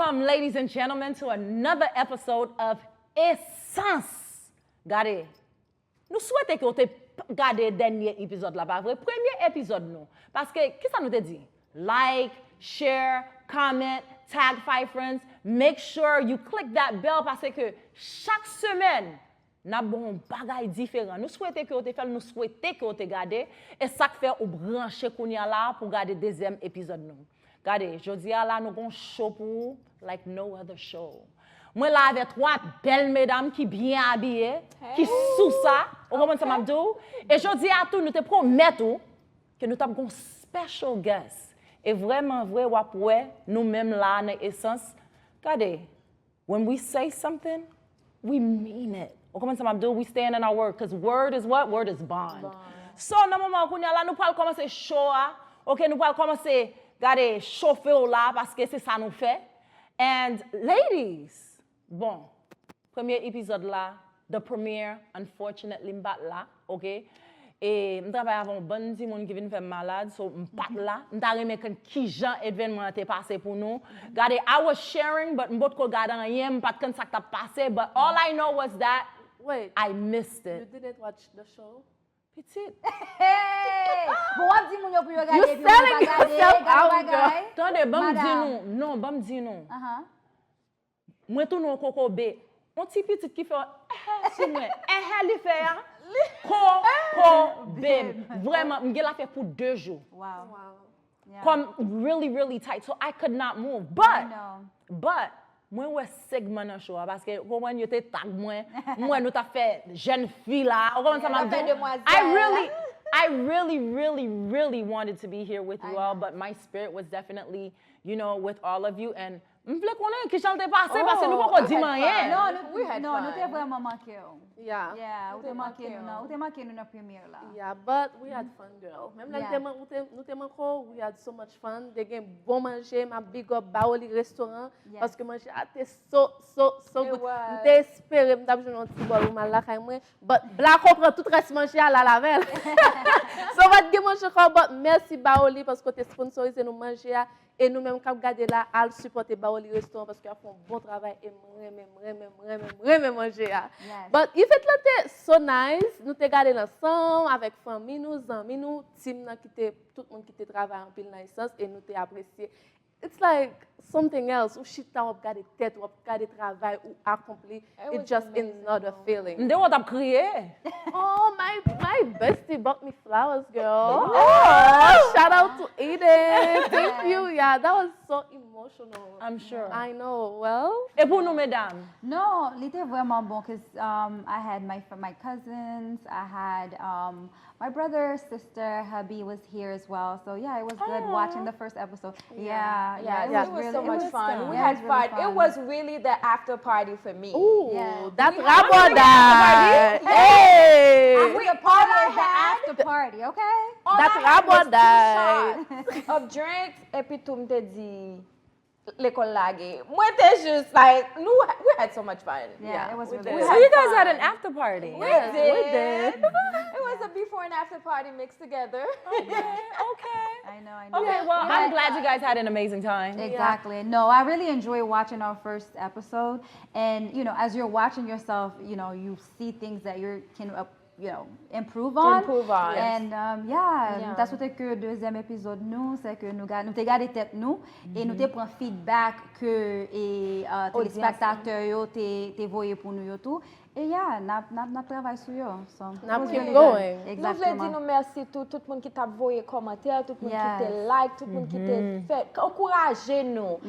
Welcome, ladies and gentlemen, to another episode of Esans. Regardez, nous souhaitons que vous regardez le dernier épisode là, pas vrai? Premier épisode, nous. Parce que, qu'est-ce que ça nous te dit? Like, share, comment, tag 5 friends. Make sure you click that bell parce que chaque semaine, nous avons un bagage différent. Nous souhaitons que vous fassiez, nous souhaitons que vous regardez. Et ça fait ou brancher qu'on y a là pour regarder le deuxième épisode, nous. Regardez, je dis là, nous avons un show pour vous, like no other show. Moi, là, avec 3 belles mesdames qui bien habillées, qui sous ça, vous comprenez ça, m'abdou? Et je dis à tous, nous te promettons que nous avons un special guest. Et vraiment, vrai, nous-mêmes là, dans l'essence, regardez, when we say something, we mean it. Vous comprenez ça, m'abdou? We stand in our word, because word is what? Word is bond. So, dans le moment où nous là, nous pouvons commencer show, ok, nous pouvons commencer regardez, chauffer là parce que c'est ça nous fait. And ladies, bon, premier épisode là, the premiere, unfortunately, m'bat là, ok? Et je travaille avec un bon petit monde qui vient faire malade, so m'bat là. Je remarque qui Jean événement t'est passé pour nous. Regardez, I was sharing, but m'bot ko gade rien, m'pas quand ça t'a passé, but all I know was that I missed it. You didn't watch the show? Petite. Hey! Bon, on dit mon yo pour regarder. You selling yourself out, girl. Attendez, bon dis nous. Non, bon dis nous. Moi tout non coco B. On petit petit qui fait sur moi. Li fait coco B. Vraiment, m'gè la fait pour 2 jours. Wow. Yeah. Comme really tight, so I could not move. But moi ouais segment dans show parce que comment yo te tag moi nous t'a fait jeune fille là. Comment ça m'a I really wanted to be here with you all, but my spirit was definitely, you know, with all of you. And je voulais connaître qui j'en t'ai passé parce que nous pas dire rien. Non, nous t'ai vraiment manqué. Yeah. Yeah, nous manqué nous dans première là. Yeah, but we had fun, girl. Même là, nous t'ai manqué, we had so much fun. Des gains bon manger, ma big up Baoli restaurant parce que manger a été so good. M'étais espéré m't'a jouer un petit bol mal là quand moi, but bla comprend tout reste manger à la lavel. So va te manger quoi, but merci Baoli parce que t'es sponsorisé nous manger et nous même quand garder là à supporter Baoli restaurant parce qu'ils font un bon travail et vraiment manger. But if it était so nice, nous t'ai gardé ensemble avec famille nous, amis nous, team qui était tout le monde qui était travaillé en pile dans l'essence et nous t'ai apprécié. It's like something else. Ou chita ou garder tête ou garder travail ou accompli. It's just another feeling. M'de on t'a crié. Oh, my bestie bought me flowers, girl. Oh, shout out to Aiden. Thank you. Yeah, that was so emotional. I'm sure. I know. Well. Et pour nous, mesdames? No, c'était vraiment bon because I had my cousins, I had my brother, sister, hubby was here as well. So yeah, it was good watching the first episode. Yeah, it was really, so much fun. We Yeah, had it was really fun. It was really the after party for me. Ooh, that's Ramadan. Hey. We a part of the after party, okay? That's Ramadan. Of drinks, et puis tout me dit l'école lagué. Moi, t'es juste like, we had so much fun. Yeah, it was really So good. you guys had an after party. We did. did. It was a before and after party mixed together. Okay. I know. Okay, well, I'm glad you guys had an amazing time. Exactly. No, I really enjoy watching our first episode. And, you know, as you're watching yourself, you know, you see things that you can, you know, improve on. And, that's what que deuxième épisode nous, c'est que nous t'ai gardé tête nous et nous t'ai pris feedback que téléspectateurs yo t'ai voyé pour nous yo tout. Et n'a travaillé sur yo. So, Now keep going. Nous voulons dire nous merci tout le monde qui t'a voyé commentaire, tout le monde qui t'a like, tout le monde qui t'a fait encourager nous.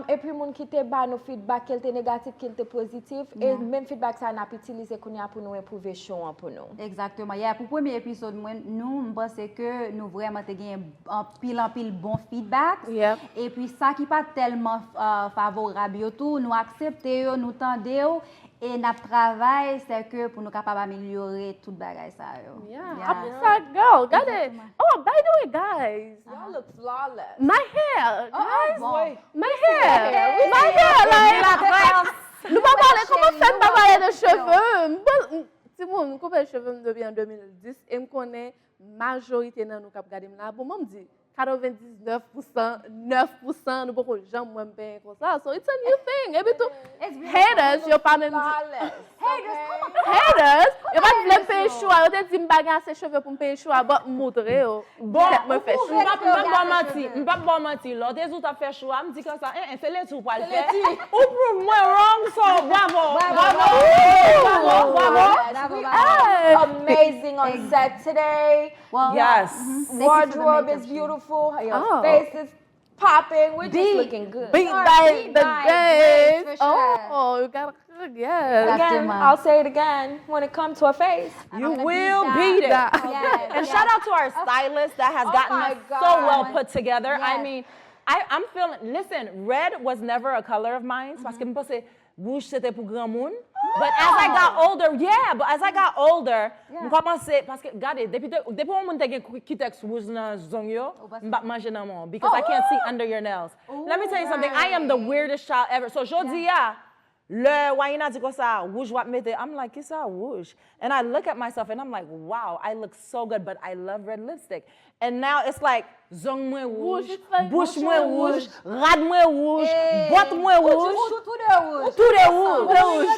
Et puis monde qui t'a ba nos feedback, quel était négatif, quel était positif et même feedback ça n'a pas utilisé qu'on a pour nous improver show pour nous. Exactement. Pour le premier épisode, nous pensons que nous vraiment gagné un pile bon feedback. Yep. Et puis ça qui pas tellement favorable tout, nous accepter, nous tendre et notre travail c'est que pour nous capable améliorer toute bagaille ça yo. I'm that girl. Got it. Oh, by the way, guys. Y'all look flawless. My hair, guys. Bon. My hair. Like. Nous pas parler comment faire pas parler de cheveux. Si moi me couper cheveux depuis en 2010 et me connais majorité dans nous cap garder là. Bon, moi me dit 99%, 9%, nous pouvons jamais moins bien comme ça. So it's a new thing. Et puis tout, haters, yo pas même haters, yo pas voulu payer choix, yo te dit m'bagay assez cheveux pour me payer choix, but montrer yo. Bon, me fait choix. M'pas bon menti. L'autre jour t'as fait choix, me dit comme ça, fais les tout pas le faire. Ou pour moi wrong so bravo. Amazing on set today. Well, Yes. Wardrobe is beautiful. Your face is popping. We're just looking good. Beat by the grace, grace. for sure. Oh, you gotta, yes. Again, I'll say it again. When it comes to a face, You will beat it. Yes, And shout out to our stylist that has gotten my us God. so well put together. I Yes. mean, I'm feeling, listen, red was never a color of mine. Parce que je pensais, rouge c'était pour grand monde. But as I got older, je commençais, parce que, regardez, depuis que je suis kitex rouge dans zone yo, je vais manger dans mon, because I can't see under your nails. Let me tell you something, I am the weirdest child ever. So, jodi le Wayna dit comme ça, rouge va mettre, I'm like, qu'est-ce que ça, rouge? And I look at myself and I'm like, wow, I look so good, but I love red lipstick. And now it's like, zong moins rouge, bouche moins rouge, rad moins rouge, botte moins rouge. Tout de rouge.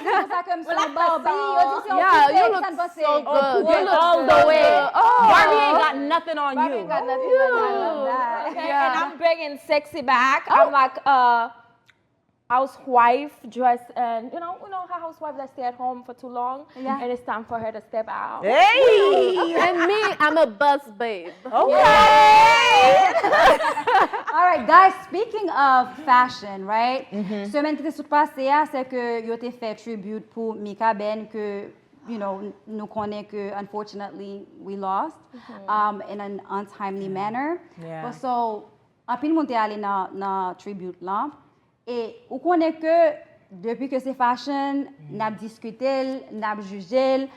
Yeah, you look so good. You look all the way. Barbie ain't got nothing on you. Okay, and I'm bringing sexy back. I'm like housewife dressed, and you know how housewives that stay at home for too long, and it's time for her to step out. Hey! And me, I'm a bus babe. Okay! All right, guys, speaking of fashion, right? Semaine qui s'est passée, c'est que yo t'ai fait tribute pour Mika Ben que nous connaît que unfortunately we lost in an untimely manner. Yeah. But so, en pile monté aller na tribute là. Et on connaît que depuis que c'est fashion, n'a discuté, n'a jugé,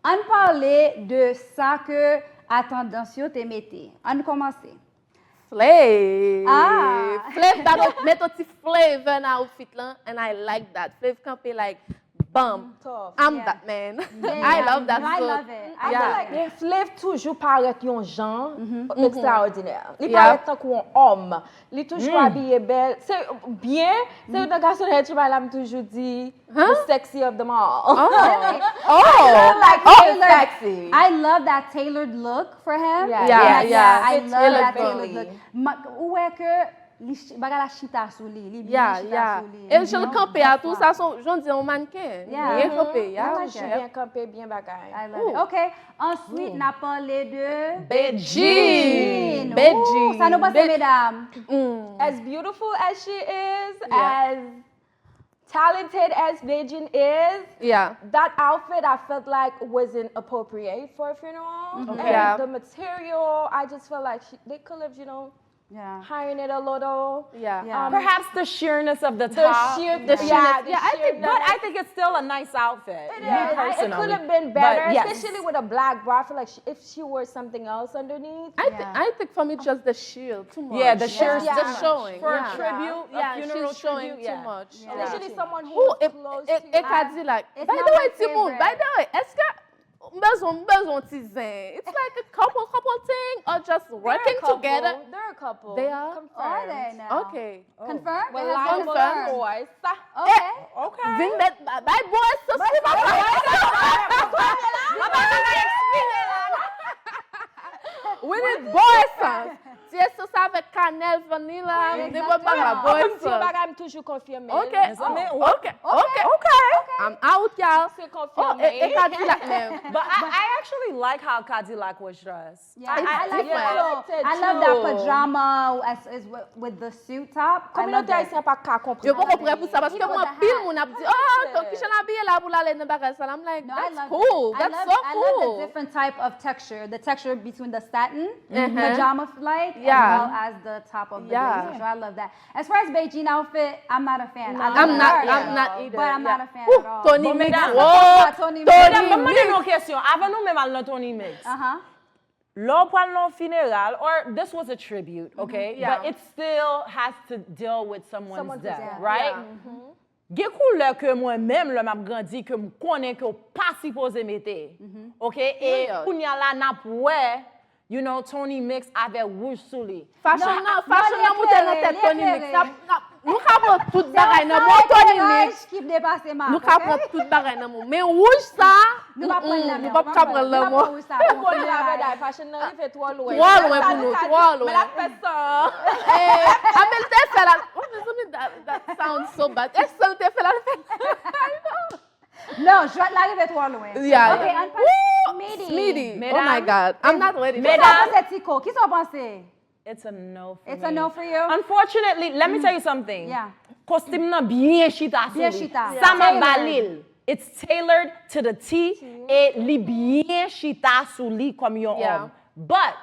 on parlait de ça que à tendance yo te mette. On commence. Flav. Ah. Flav, met un petit flavor dans outfit là, and I like that. Flav can be like, bum. Tough. I'm that man. I love that. I so, love it. I feel like les Flav toujours paraît yon genre extraordinaire. Il Yeah. paraît tant qu'un homme. Il toujours habillé belle. C'est bien. C'est un garçon qui m'a toujours dit the sexy of them all. Sexy. I love that tailored look for him. Yeah. I It's love that tailored really look. Où est que bagala chita sous lui, Yeah. Et je le campé à tout ça, j'en dis un mannequin. Yeah. Il est campé, Moi, je suis bien campé, bien bagaille. I love it. OK. Ensuite, on a parlé de Beijing. Ouh, ça nous passe, mesdames. As beautiful as she is, as talented as Beijing is, Yeah. that outfit I felt like wasn't appropriate for a funeral. And Yeah. the material, I just felt like they could have, higher it a little. Yeah. Perhaps the sheerness of the The top. sheerness. I think it's still a nice outfit. It Me is. It personally. could have been better, But yes. especially with a black bra. I feel like if she wore something else underneath. I think for me just the shield too much. Yeah, the sheer just showing. for yeah. a tribute, Yeah, a funeral she's showing tribute. too Yeah. much. Especially someone who Ooh, was close to et qu'a dit like, It's by not the my way, Timoun, by favorite. the way, est-ce que besoin tizen? It's like a couple thing or just working together? They're a couple. They are? Confirmed. Are they now? Okay. Confirmed? Well, It has been like confirmed. boys. Okay. Okay. Vin met by boys so We need boy songs. Si eso sabe cannelle vanilla, they will bang a boy Comme si song. I'm toujours confirmé. Okay. Oh, Okay. I'm out, y'all. C'est Oh, confirmé. et qu'a dit like même. But I actually like how Cadillac was dressed. Yeah, I like different. it. I love that pajama as with the suit top. I love Communauté that. haïtienne pas qu'à comprendre. Je peux comprendre pour ça parce que Even moi with the pile hat. mon a dit oh donc qui j'en habillé là pour l'aller dans bagage ça. I'm like No, I that's love cool. it. That's I so love cool. the different type of texture. The texture between the satin pajama like Yeah. as well as the top of the Yeah. blazer. So I love that. As far as Beijing outfit, I'm not a fan. I love I'm not her, either. but I'm yeah. not a fan Ooh, at all. Tony Bon, Mix. mesdames, Wow. Tony Madame, Mix. maman, une question. Avant nous même allons Tony Mix. L'on parle non funéral, or this was a tribute, okay? Yeah. But it still has to deal with someone's death, death. right? Gen couleur que moi-même, le m'a grandi, que me connais que pas supposé mettre, ok? Et Yeah. kounya la n'a poué, you know, Tony Mix avec rouge sous lui. Fashion nan mouten nan tête Tony Mix. Nou ka prend tout bagay nan mon Tony Mix. Nou ka prend tout bagay nan mon. Mais rouge ça, nou pa prendre le mot. Fashion nan fait trop loin. Trop loin pour nous, trop loin. Mais la fait ça. Abel te fait la. That sounds so bad. Est-ce que te fait la Non, je vais l'arriver trop loin. Yeah. Okay, Woo! Smeedy. Oh my God. I'm not ready. Qui sont pensés? It's a no for It's me. a no for you? Unfortunately, let me tell you something. Yeah. Costume nan bien chita sou Bien li. chita. Sa ma Tailored. balil. It's tailored to the T. Et li bien chita sou li comme yon Yeah. homme. But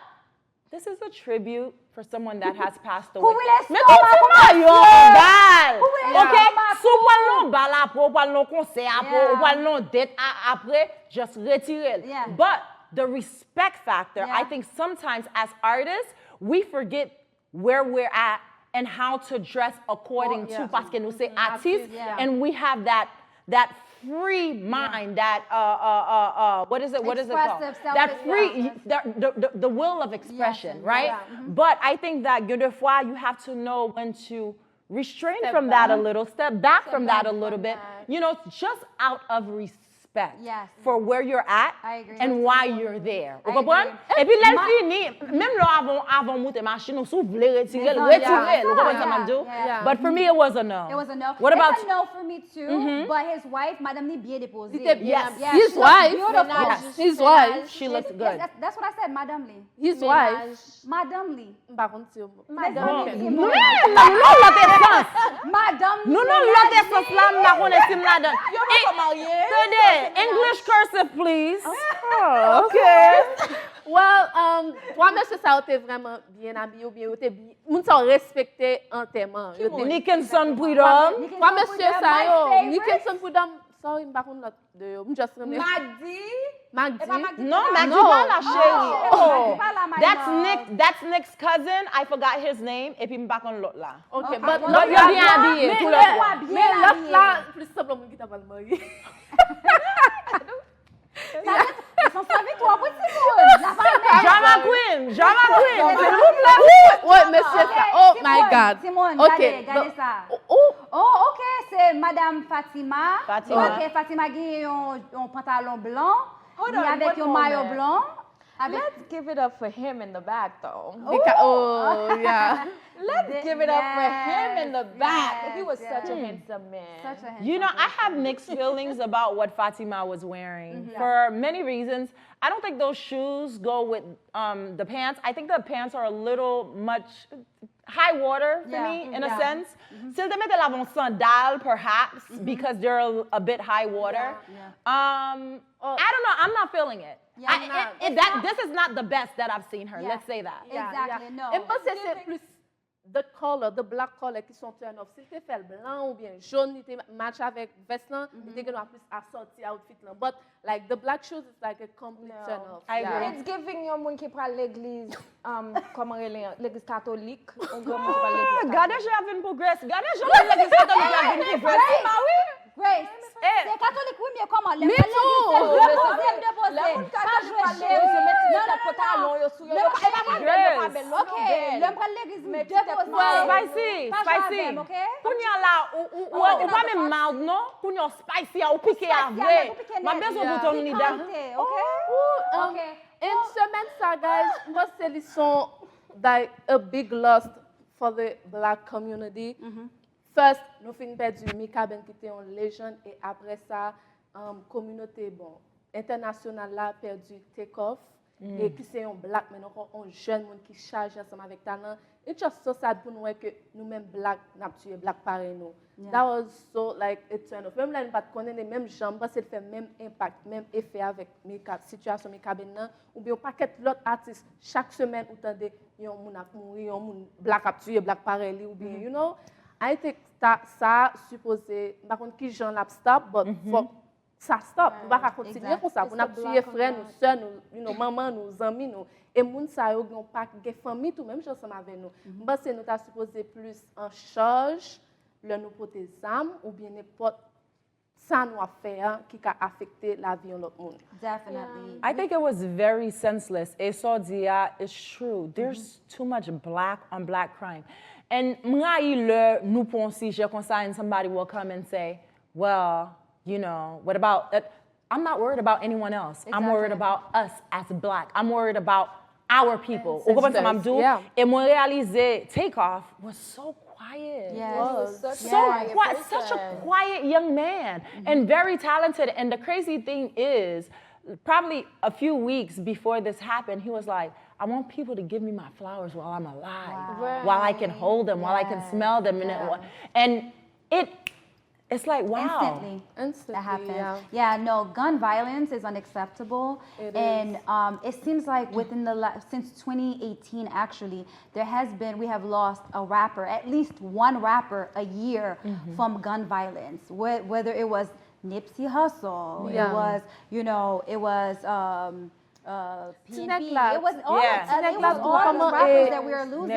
this is a tribute for someone that has passed away. Who will Mais stop tout my ma yon bal. will Ok? stop my Sou pal non bal apre, ou pal non concert apre, Yeah. ou pal non date apre, just retire. Yeah. But the respect factor, Yeah. I think sometimes as artists, we forget where we're at and how to dress according yeah. to, parce que nous c'est artistes, Yeah. and we have that free mind, that what is it called? Expressive, That free, self-expression. the will of expression, Yes, right? yeah. But I think that des fois you have to know when to restrain Step from that a back. little, step back from that a back little from bit, that. you know, just out of respect. Yes. For where you're at I agree. and why you're there. Vous I comprenez? agree. Et puis là, fini, même là avant monter machine, on s'ouvre retirer, Yeah. Vous comprenez ça Yeah. m'a dit? Yeah. But for me, it was a no. It was a no. What about It's a no for me too, but his wife, Madame Ni, bien déposée. Il était bien. Yes. Yeah, His she looks wife. beautiful. Yes. His wife. She looks Yes, good. that's what I said, Madame Lee. His wife. Madame Lee. Par contre, c'est Madame Lee. Non, non, l'autre essence. Madame Lee. Non, non, l'autre essence là, m'la connaît si m'la donne. Tenez, English cursive, please. Oh, OK. Well, toi, monsieur, ça a été vraiment bien habillé ou bien, moun sa respecté entièrement. Nickinson Freedom. Toi, monsieur, ça My yo, favorite. Nickinson Freedom, sorry, m'pa kon lot de yo, m'just remember. Magdi. No, Magdi No. pas la chérie. Magdi pas la, my That's love. That's Nick's cousin. I forgot his name. Et puis m'pa kon l'autre là. OK, but but l'autre l'autre bien habillé, tout le monde. mais Bien l'autre habillé. là, plus simple moun qui t'a pas marié. Ils sont servis toi, petit monde. La femme. Drama Queen, s'il vous plaît. Ouais, monsieur, ça. Oh my God. Simone, OK. regardez ça. Oh, Oh, ok, c'est Madame Fatima. Fatima. Ok, Fatima qui a un pantalon blanc. Hold ni on, avec one un maillot moment. blanc. Avec... Let's give it up for him in the back, though. oh, yeah. Let's give it up for him in the back. yes, He was yes. such a handsome man. Such a handsome You know, I have person. mixed feelings about what Fatima was wearing for many reasons. I don't think those shoes go with the pants. I think the pants are a little much high water for Yeah, me, in a yeah. sense. S'il te mette l'avant sandales, perhaps, because they're a bit high water. Yeah. I don't know. I'm not feeling it. Yeah, I'm not. This is not the best that I've seen her. Yeah. Let's say that. Exactly, no. Et moi, c'est plus the color, the black color qui sont turn off. S'il te fait blanc ou bien jaune, il te match avec veste là, il te gonna plus assorti outfit là. But like the black shoes is like a complete No. turn off. I agree. It's giving yon moun ki pral l'église, comment l'église catholique. On gros moun ki pral l'église catholique. Gardez, je viens progresse. Gardez, je viens l'église catholique la vienne progresse. Grace, Eh. c'est catholique, oui, mais comment? Me too. Le moun catholique pral l'église, yo met ti kat pantalon yo sou yo. Yo pa bel, yo pa bel, Ok, le bras l'église, mais deux poses. Spicy, Pas spicy. jamais, ok? Kounya la, ou pas même mild, non? Kounya spicy, ou piqué avec. Ma besoin de ton nida. Ok? Ok. In semaine ça, guys, moi c'est ils sont like a big loss for the black community. First, nous finissons perdu Mika Ben qui était une légende et après ça, communauté internationale là perdu Take-Off et qui c'est un black mais encore un jeune monde qui charge ensemble avec talent. It's just so sad pour nous que nous-mêmes black n'a tué black pareil nous. That was so like a turn off. Même là nous pas connaître les mêmes gens parce que fait même impact, même effet avec Mika situation Mika Ben là ou bien paquet l'autre artiste chaque semaine ou tande yon moun a mouri, yon moun black a tué black pareil ou bien you know. I think ça supposé par contre qui gens l'a stop but faut ça stop nous pas continuer comme ça on a tué frère nous sœurs nous you know maman nous amis nous et moun ça yo gon pas gen famille tout même chose avec nous parce que nous t'a supposé plus en charge le nous porter âme ou bien n'importe ça nous a fait qui a affecté la vie de l'autre monde. Definitely. I think it was very senseless. Eso dia is true. There's too much black on black crime. And nous pensons, and somebody will come and say, well, you know, what about that? I'm not worried about anyone else. Exactly. I'm worried about us as black. I'm worried about our people. Yeah. And when réalisé, Takeoff was so quiet. Yes. Such a quiet young man and very talented. And the crazy thing is, probably a few weeks before this happened, he was like, I want people to give me my flowers while I'm alive, while I can hold them, while I can smell them. And it's like, wow. Instantly. That happens. Yeah, no, gun violence is unacceptable. And it seems like within since 2018, actually, we have lost a rapper, at least one rapper a year from gun violence. Whether it was Nipsey Hussle, it was, you know, it was PNP. It was all those rappers that we are losing.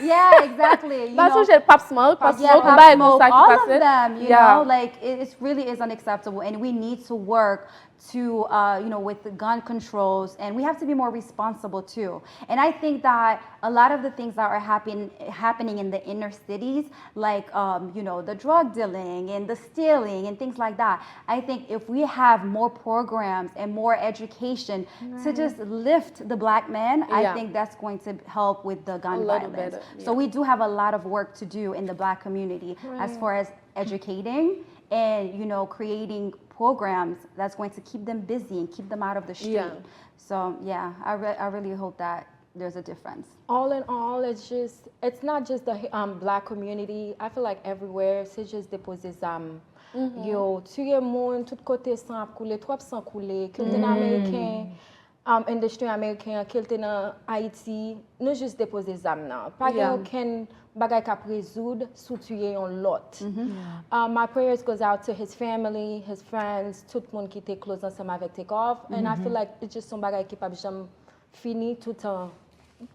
Yeah, exactly. You know, Pop Smoke, all of them, you know, like it really is unacceptable, and we need to work to, you know, with the gun controls, and we have to be more responsible too. And I think that a lot of the things that are happening in the inner cities, like, you know, the drug dealing and the stealing and things like that, I think if we have more programs and more education to just lift the black man, I think that's going to help with the gun violence. So we do have a lot of work to do in the black community as far as educating and, you know, creating programs that's going to keep them busy and keep them out of the street. So yeah, I really hope that there's a difference. All in all, it's not just the black community. I feel like everywhere, c'est juste déposer zam. Yo, tuer moun, tout côté sang ap koule, trop sang koule, kilten américain, industrie américain, kilten Haïti, nous juste déposer zam nan. Pas aucun bagay kap rezoud sou tuye yon lot. My prayers goes out to his family, his friends, tout moun ki te close ensemble avec Takeoff. And I feel like it's just some bagay ki pa bijam fini tout an.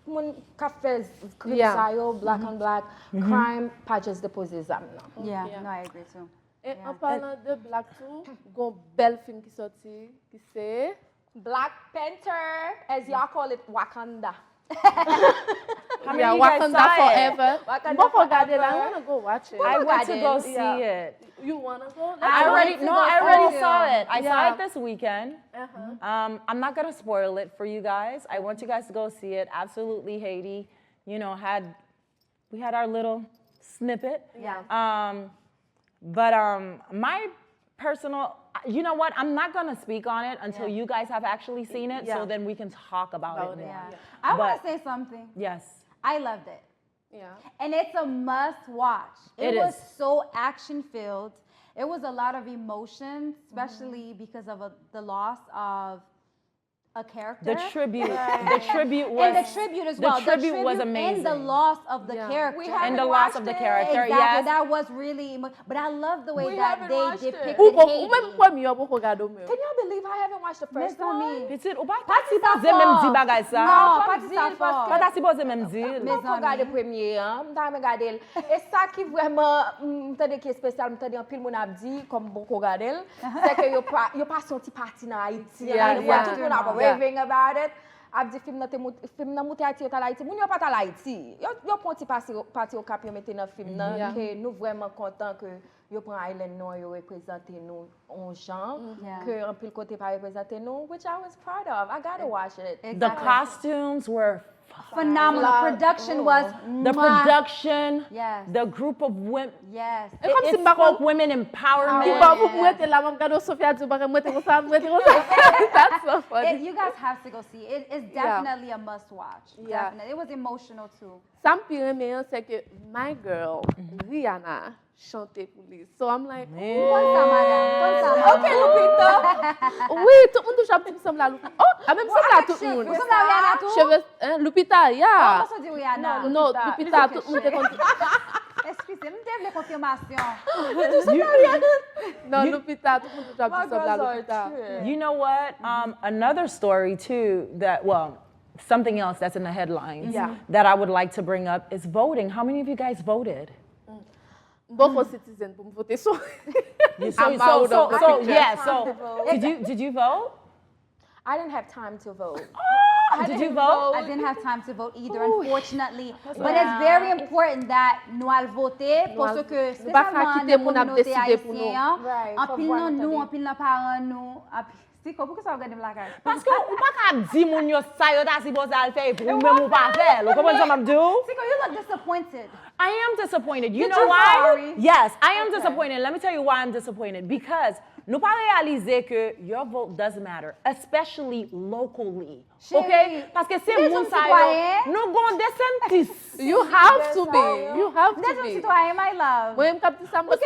Moun ka fè crime sa yo, black on black, crime, pa just depose zam nan. Yeah, no, I agree too. Et en parlant de black too, gon bel film qui sorti, qui c'est Black Panther, as y'all call it, Wakanda. Wakanda Forever. I want to go watch it. I want to go see it. You want to go? I already saw it. I saw it this weekend. I'm not going to spoil it for you guys. I want you guys to go see it. Absolutely, Haiti, you know, we had our little snippet. But my personal, you know what? I'm not going to speak on it until you guys have actually seen it, so then we can talk about it more. I want to say something. Yes. I loved it. And it's a must watch. It was so action filled. It was a lot of emotion, especially because of the loss of a character. The tribute was, and the tribute as well. The tribute was amazing. And the loss of the character. And the loss of the character. Exactly. That was really, but I love the way that they depicted Haiti. Can y'all believe I haven't watched the first one? Petit, ou pas si posé même di bagay sa. Non, pas si ça fort. Pas si posé même di. Mais on regarde premier, hein, m'ta regarder. Et ça qui vraiment m'tande qui est spécial, m'tande en pile mon a dit comme bon regarder, c'est que yo pas sorti parti dans Haïti. Tout le monde raving about it. Ap di film nan mouté Haïti yo ta Haïti. Moun yo pas ta Haïti. Yo ponti parti au cap yo mette dans film nan que nous vraiment content que yo prend Island non yo représenter nous en genre que en pile côté pas représenter nous, which I was proud of. I gotta watch it. Exactly. The costumes were phenomenal. Production was the production. Yes. The group of women. Yes. It spoke women empowerment. That's so funny. You guys have to go see it. It's definitely a must watch. Definitely. It was emotional too. Ça me pire mais c'est que my girl Rihanna chantait pour lui. So I'm like, OK, Lupita. Oui, tout le monde touche un petit peu semble à Lupita. Oh, même semble à tout le monde. Vous semble à Rihanna tout? Cheveux Lupita, yeah. On dit Rihanna. Non, Lupita, tout le monde est content. Excusez-moi, je veux confirmation. Non, Lupita, tout le monde touche un petit peu semble à Lupita. You know what? Another story too something else that's in the headlines that I would like to bring up is voting. How many of you guys voted? Beaucoup citizen pour me voter so. Did you vote? I didn't have time to vote. Did you vote? I didn't have time to vote either, unfortunately. But it's very important that nous allons voter parce que c'est seulement la communauté haïtienne. En pile dans nous, en pile dans parents nous. C'est quoi? Pourquoi ça regarde la carte? Parce que ou pas qu'à dire mon yo ça yo ta si bon ça le fait pour même ou pas faire. Vous comprenez ça m'a dit? C'est quoi? You look disappointed. I am disappointed. You know why? Yes, I am disappointed. Let me tell you why I'm disappointed. Because nous pas réaliser que your vote does matter, especially locally. Okay? Parce que c'est mon ça yo. Nous gon DeSantis. You have to be. You have to That's be. citoyen, my love. Moi, je capte ça. Moi,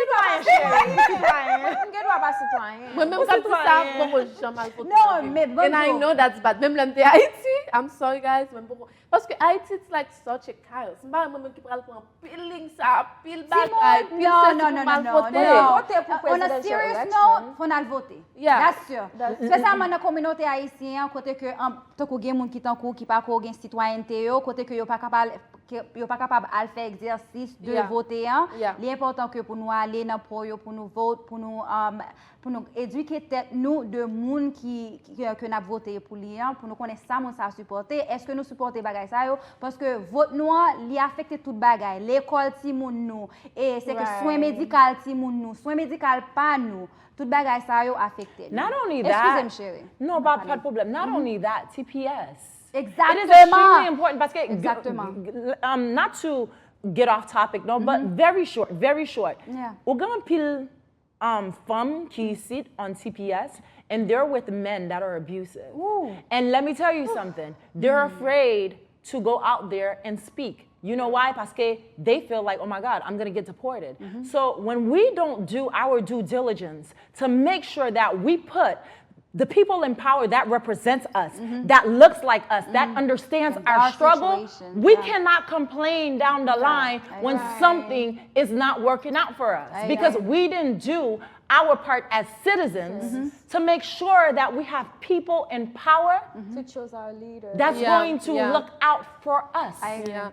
même capte ça. Moi, jamais voté. No, mais bon. And I know that's bad. Même l'année Haïti, I'm sorry guys, même beaucoup. Parce que Haïti, it's like such a chaos. Moi, même qui prend pour peeling ça, pile bagaille, pile no. On a serious note, faut aller voter. Yeah. That's sûr. Spécialement dans la communauté haïtienne, côté que tant que gen moun qui tant qui pas ko gen citoyenneté yo, côté que yo pas capable à faire exercice de voter. L'important que pour nous aller dans pour nous voter, pour nous éduquer tête nous de moun que n'a voté pour lui, pour nous connaître ça moun ça supporter. Est-ce que nous supporter bagay ça yo parce que vote noir li affecte tout bagay, l'école ti moun nous et c'est que soin médical ti moun nous, soin médical pas nous. Tout bagay ça yo affecté. Not only that. Excusez-moi chérie. No, pas de problème. Not only that, TPS. Exactement. It is extremely important parce que Exactement. Not to get off topic, no, but very short. Yeah. We're gonna peel femmes qui sit on TPS and they're with men that are abusive. Ooh. And let me tell you something. They're afraid to go out there and speak. You know why? Parce they feel like, oh my God, I'm going to get deported. So when we don't do our due diligence to make sure that we put the people in power that represents us, that looks like us, that understands our struggle, we cannot complain down the line when something is not working out for us because we didn't do our part as citizens to make sure that we have people in power to choose our leader. That's going to look out for us.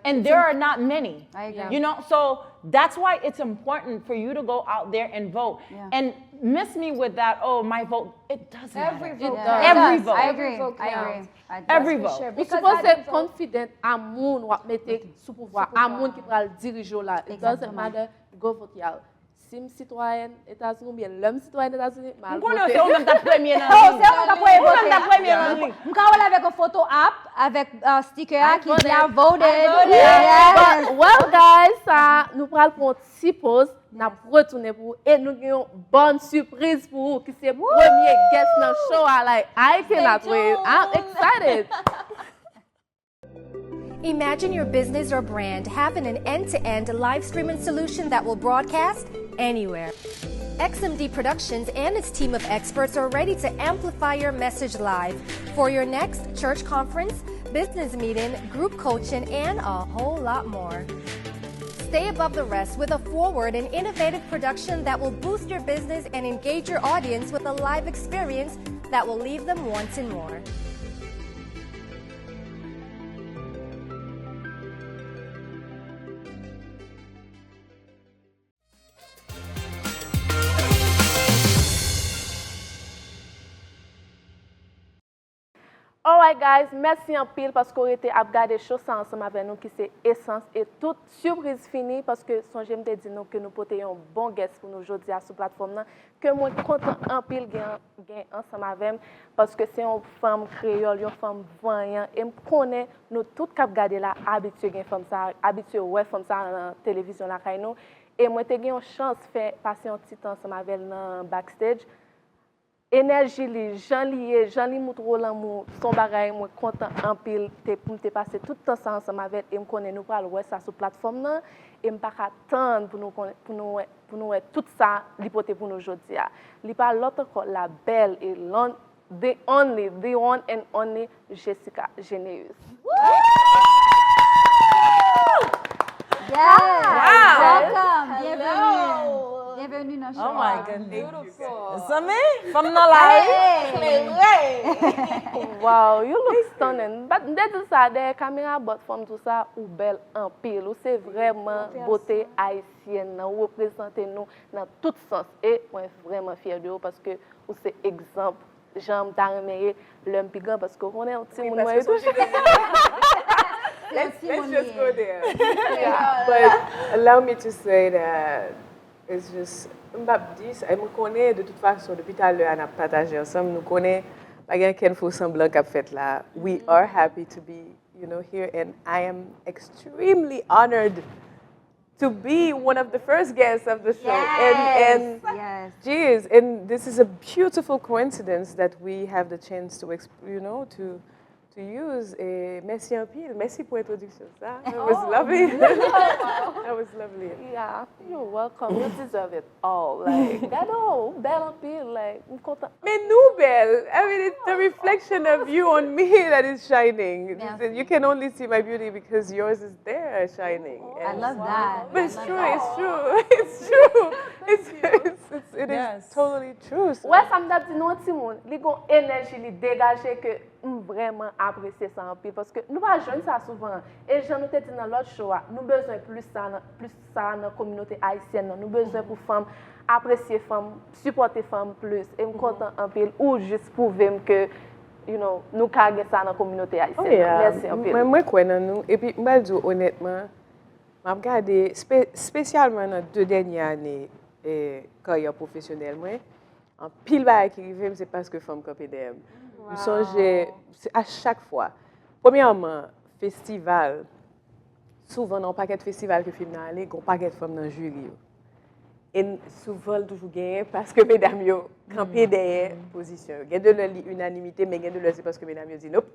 And there are not many. You know, so that's why it's important for you to go out there and vote. And miss me with that, oh, my vote, it doesn't matter. Every vote. I agree. Every vote. Ou suppose être confident à moun ou mette sous pouvoir, à moun qui va diriger là. It doesn't matter, go vote y'all. Sim citoyenne États-Unis, bien l'homme citoyen États-Unis, mal voté. C'est au même ta première Oh, c'est au même ta première. On va avec une photo app avec sticker qui dit I voted. Well guys, ça nous prenons pour un petit pause, nous retourner pour et nous avons une bonne surprise pour vous qui c'est premier guest dans le show. I cannot wait. I'm excited. Imagine your business or brand having an end-to-end live streaming solution that will broadcast anywhere. XMD Productions and its team of experts are ready to amplify your message live for your next church conference, business meeting, group coaching, and a whole lot more. Stay above the rest with a forward and innovative production that will boost your business and engage your audience with a live experience that will leave them wanting more. Alright guys, merci en pile parce qu'on était à regarder choses ensemble avec nous qui c'est Essence et toute surprise finie parce que son j'aime te dire nous que nous portions un bon guest pour nous aujourd'hui à cette plateforme là que moi content en pile gain ensemble avec parce que c'est une femme créole, une femme voyante et me connaît nous toutes qui regarder là habitué gain femme ça, habitué ouais femme ça en télévision là kay nous et moi te gain une chance faire passer un petit temps ensemble avec dans backstage. Énergie li, Jean li moutro l'amour, son bagay moi content en pile pour te passer tout le temps ensemble avec et me connaît nous parler ouais ça sur plateforme là et me pas attendre pour nous tout ça li porter pour nous aujourd'hui li pas l'autre la belle et the one and only GESSICA GENEUS. Yes. Wow. Welcome. Bienvenue. bienvenue dans le show. Oh my goodness. Beautiful. Ça me? From the live. Wow, you look stunning. But de tout ça, des caméras bot forme tout ça, ou belle en pile, ou c'est vraiment beauté haïtienne, ou représenter nous dans tout sens. Et moi, vraiment fière de vous parce que vous c'est exemple. J'aime t'aimer l'homme piquant parce qu'on est un petit monde. Let's just go there. Yeah. But allow me to say that it's just, Mbapdis, je me connais de toute façon, depuis tout à l'heure, on a partagé ensemble, nous connaissons, pas quelqu'un faut semblant qu'a fait là. We are happy to be, here, and I am extremely honored to be one of the first guests of the show. And Yes. geez, and this is a beautiful coincidence that we have the chance to, to use a merci en pile. Merci pour l'introduction. That was lovely. That was lovely. Yeah, you're welcome. You deserve it all. Like, that all, belle en pile, like, I'm content. Mais nous, Belle, I mean, it's the reflection of you on me that is shining. Merci. You can only see my beauty because yours is there shining. I And- love that. But it's true, it's true, it's true. It Yes. is totally true. So. Ouais, ça me dit non, Timon, il y a une énergie, il dégage que vraiment apprécier ça en pile parce que nous pas jeunes ça souvent. Et j'en ai dit dans l'autre show, nous besoin plus ça dans la communauté haïtienne, nous besoin pour femmes apprécier femmes, supporter femmes plus. Et me content en pile ou juste prouver que nous carguer ça dans la communauté haïtienne. Oh, yeah. Merci en pile. Moi, crois dans nous. Et puis, moi, je dis honnêtement, je regardé spécialement dans 2 dernières années carrière professionnelle, moi, en pile bail qui arrive, c'est parce que femme copie d'aime. Nous songeons à chaque fois. Premièrement, festival. Souvent, dans un paquet de festivals que film n'a allé, il y a un paquet de femmes dans le jury. Et souvent, toujours gagné parce que mesdames yo campé derrière position. Il y a de l'unanimité, mais il y a de c'est parce que mesdames yo dit nope,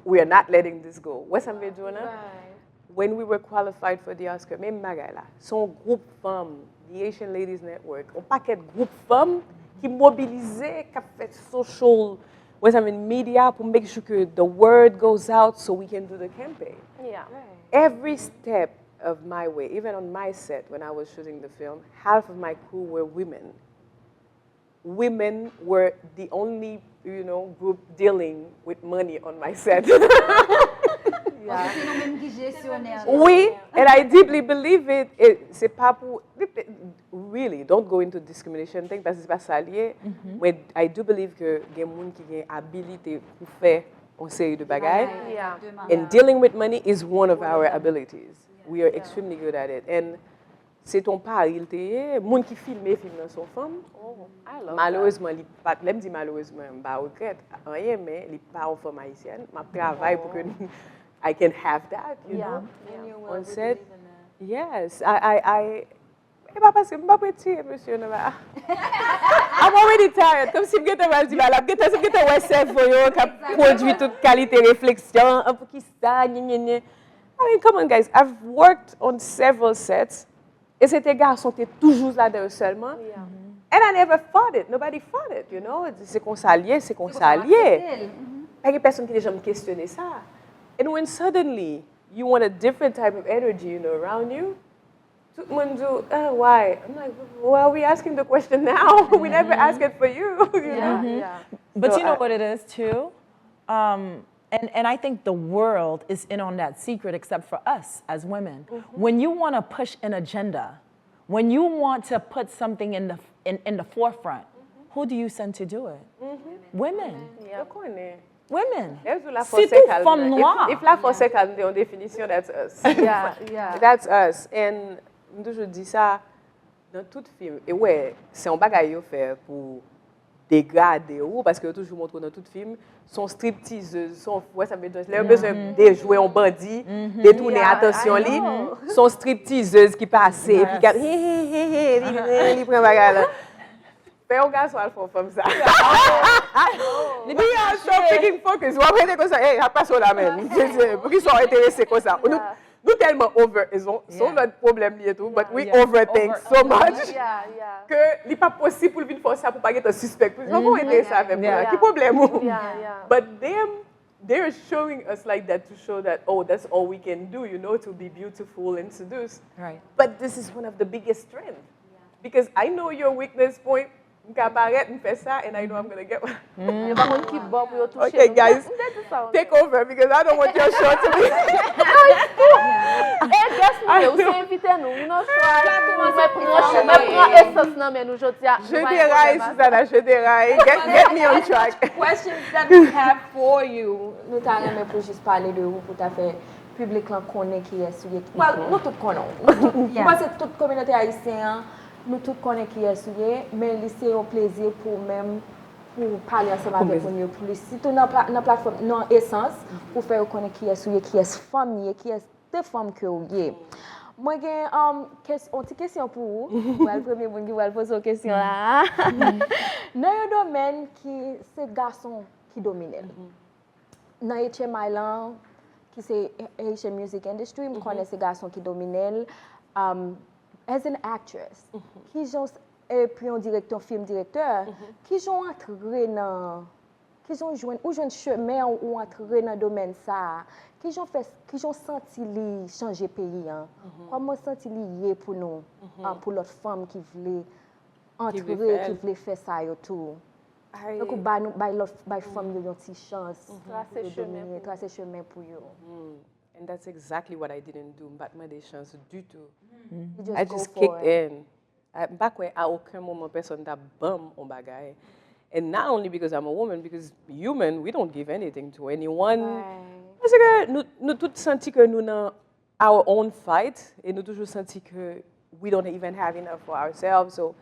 we are not letting this go. What ça me dit là? When we were qualified for the Oscar, même Maga là, son groupe femmes, the Asian Ladies Network, un paquet de groupes femmes qui mobilisaient, qui fait social, what I mean, media pour make sure que the word goes out so we can do the campaign. Yeah. Every step of my way, even on my set when I was shooting the film, half of my crew were women. Women were the only, group dealing with money on my set. C'est nous-mêmes qui gestionnaires. Oui, and I deeply believe it. C'est pas pour really don't go into discrimination thing parce que c'est pas ça lié. Mais I do believe que il y a des gens qui ont habilité pour faire une série de bagages. Yeah. And dealing with money is one of our abilities. We are extremely good at it. And c'est ton pari, il était, moun qui filme dans son femme. I love Malheureusement, il pas, l'aime dit malheureusement, bah regrette rien, mais il pas en femme haïtienne. Je travaille pour que I can have that, you know. On said, yes, I. Et pas parce que je ne suis pas petit, monsieur. I'm already tired. Comme si je suis mal dit, je suis un cerveau qui produit toute qualité réflexion, un peu qui ça, I mean, come on, guys. I've worked on several sets. Et ces garçons étaient toujours là-dedans seulement. And I never fought it. Nobody fought it, you know. C'est qu'on s'alliait, c'est qu'on s'alliait. Il y a personne qui déjà me questionnait ça. And when suddenly you want a different type of energy, around you, tout le monde dit, why? I'm like, well, we asking the question now. We never asked it for you, you know. Yeah. But So you know what it is too? And I think the world is in on that secret except for us as women. When you want to push an agenda, when you want to put something in the forefront, who do you send to do it? Women. Women. C'est tout femme noire. If la force est calme, en définition, that's us. Yeah, yeah. That's us. And je dis ça dans tout film. Et ouais, c'est un bagage à faire pour dégrader ou parce que toujours montre dans tout film son stripteaseuse, son ouais ça veut dire leur besoin de jouer un bandit, détourner attention li, son stripteaseuse qui passe et puis il prend bagage là. Mais on garçon à faire comme ça. We are so freaking focused. On va comme ça, hey, pas ça là même. Pour qu'ils soient intéressés comme ça. Nous tellement over, ils sont notre problème lié tout, but we overthink so much que n'est pas possible pour venir faire ça pour pas être suspect. Comment aider ça avec moi? Quel problème? But they're showing us like that to show that that's all we can do, to be beautiful and seduce. Right. But this is one of the biggest strengths. because I know your weakness point. And I know I'm gonna get one. Okay, guys, take over because I don't want your show to be. Get me on track. Questions that we have for you. Nous t'allons pour juste parler de vous pour ta faire public là connaît qui est souillé. Nous tous connaissons. Moi c'est toute communauté haïtienne. Nous tous connaissons qui est souillé, mais c'est un plaisir pour même pour parler ensemble avec nous plus. Si tu dans la plateforme non essence pour faire connaître qui est souillé, qui est famille, qui est des femmes que vous êtes. Moi j'ai une question pour vous. Le premier monde qui va poser une question là. Dans un domaine qui c'est garçon qui domine. Dans HMI là qui c'est Haitian Music Industry, je connais ces garçons qui dominent. As an actress, qui sont et puis un directeur, film directeur, qui sont entrés dans, qui sont joué ou un chemin ou entré dans le domaine ça, qui ont senti li changer pays, comment senti lié pour nous, pour l'autre femme qui voulait entrer, qui voulait faire ça et tout. Donc by femme yo une petite chance, tracer chemin pour yo. And that's exactly what I didn't do. But my chance du tout. I just kicked in. Back when à aucun moment personne n'a bam on bagay. And not only because I'm a woman, because human, we don't give anything to anyone. Parce que nous tous senti que nous dans our own fight et nous toujours senti que we don't even have enough for ourselves. So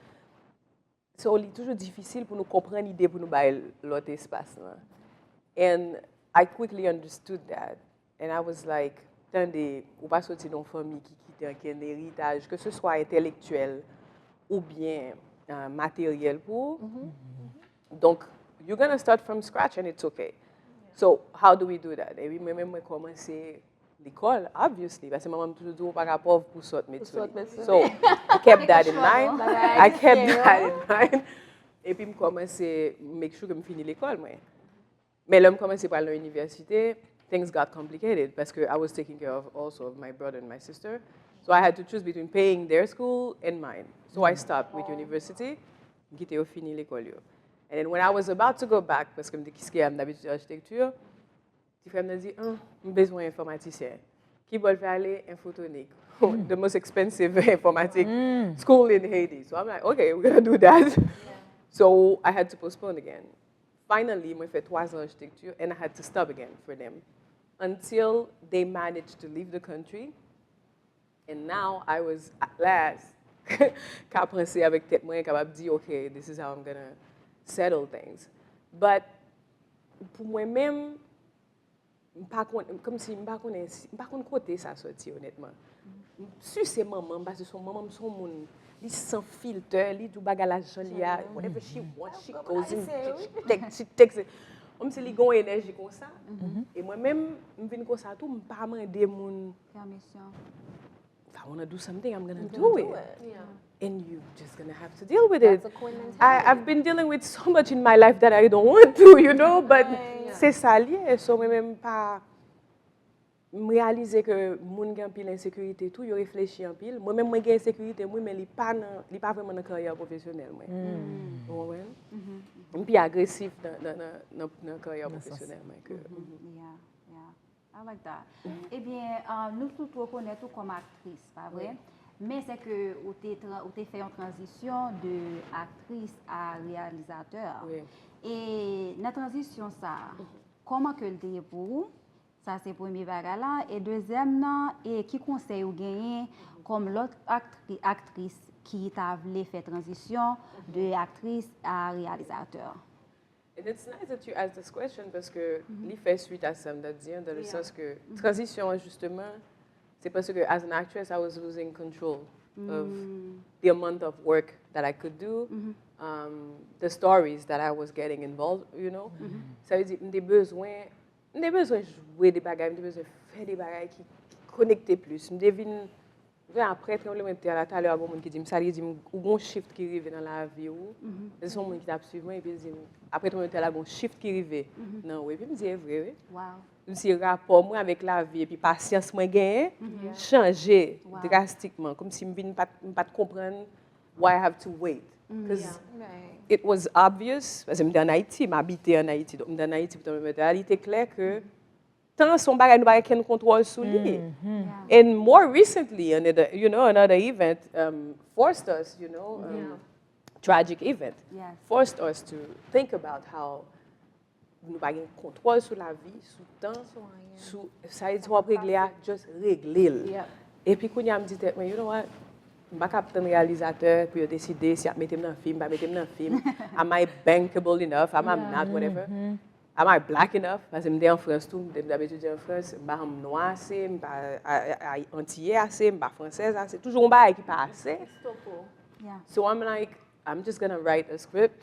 c'est toujours difficile pour nous comprendre l'idée pour nous bailler l'autre espace. And I quickly understood that. And I was like, attendez, ou pas sortir d'une famille qui a un héritage, que ce soit intellectuel ou bien matériel pour. Donc, you're going to start from scratch and it's okay. So, how do we do that? Et puis, moi-même, j'ai commencé l'école, obviously, parce que maman m'a toujours dit, pas capable pour sortir médecine. So, I kept that in mind. Et puis, j'ai commencé à make sure que je finis l'école. Mais là, j'ai commencé par l'université. Things got complicated because I was taking care of also of my brother and my sister. So I had to choose between paying their school and mine. So I stopped with university, j'ai fini l'école. And then when I was about to go back, parce que je suis d'habitude architecture, les femmes me dit, j'ai besoin d'informaticien. Qui veut faire aller infotonique? The most expensive informatic school in Haiti. So I'm like, okay, we're going to do that. So I had to postpone again. Finally, I did 3 ans architecture and I had to stop again for them until they managed to leave the country. And now I was at last capable avec tête moi capable de dire okay, this is how I'm going to settle things. But pour moi-même comme si pas côté ça sorti honnêtement. Si c'est maman parce que son maman son monde li sans filtre, li tout bagage l'argent li whatever she wants she goes in she takes it. Comme si li gon énergie comme ça. Et moi-même je viens comme ça tout pas demander mon permission. If I want to do something, I'm going to do it. Yeah. And you're just going to have to deal with it. I've been dealing with so much in my life that I don't want to, you know, but c'est ça lié. So, moi-même, pas réaliser que moun gen pile insécurité, tout, yo réfléchi en pile. Moi-même, moi gen insécurité, moi, mais li pas vraiment dans carrière professionnelle. Ouais. Puis agressif dans carrière professionnelle. I like that. Eh bien, nous tous reconnaissons comme actrice, pas vrai? Mais c'est que vous avez fait une transition de actrice à réalisateur. Et la transition, ça, comment que le dit pour vous? Ça, c'est le premier bagage là. Et deuxième, et qui conseille vous gagner comme l'autre actrice qui t'a voulu faire transition de actrice à réalisateur? And it's nice that you asked this question parce que l'y fait suite à ça, dans le sens que transition justement, c'est parce que as an actress I was losing control of the amount of work that I could do, the stories that I was getting involved, you know. Ça veut dire j'ai besoin jouer des bagages, j'ai besoin faire des bagages qui connectent plus. Après, tremblement de terre, tout à l'heure, il y a quelqu'un qui dit, ça dit, ou un shift qui arrive dans la vie, c'est son monde qui t'a suivi, et puis il dit, après tremblement de terre, il y a un shift qui arrive. Non, oui, puis il me dit, c'est vrai, oui. Comme si le rapport moi avec la vie, et puis patience, moi, gagne, changer drastiquement, comme si je ne pas comprendre why I have to wait. Because it was obvious, parce que j'étais en Haïti, j'habitais en Haïti, donc j'étais en Haïti, il était clair que tant son bagage nous pas qu'un contrôle sur lui. And more recently, another event forced us, tragic event, forced us to think about how nous pas qu'un contrôle sur la vie, sur temps, sur ça il faut régler, just régler. Et puis quand il me dit, you know what? Je ne suis pas un réalisateur pour décider si je vais mettre dans un film, pas mettre dans un film. Am I bankable enough? Am I not, whatever? Am I black enough? Parce que je suis en France, je suis étudié en France, je ne suis pas noir assez, je ne suis pas antillais assez, je ne suis pas française assez. Toujours un qui pas assez. So I'm like, I'm just going to write a script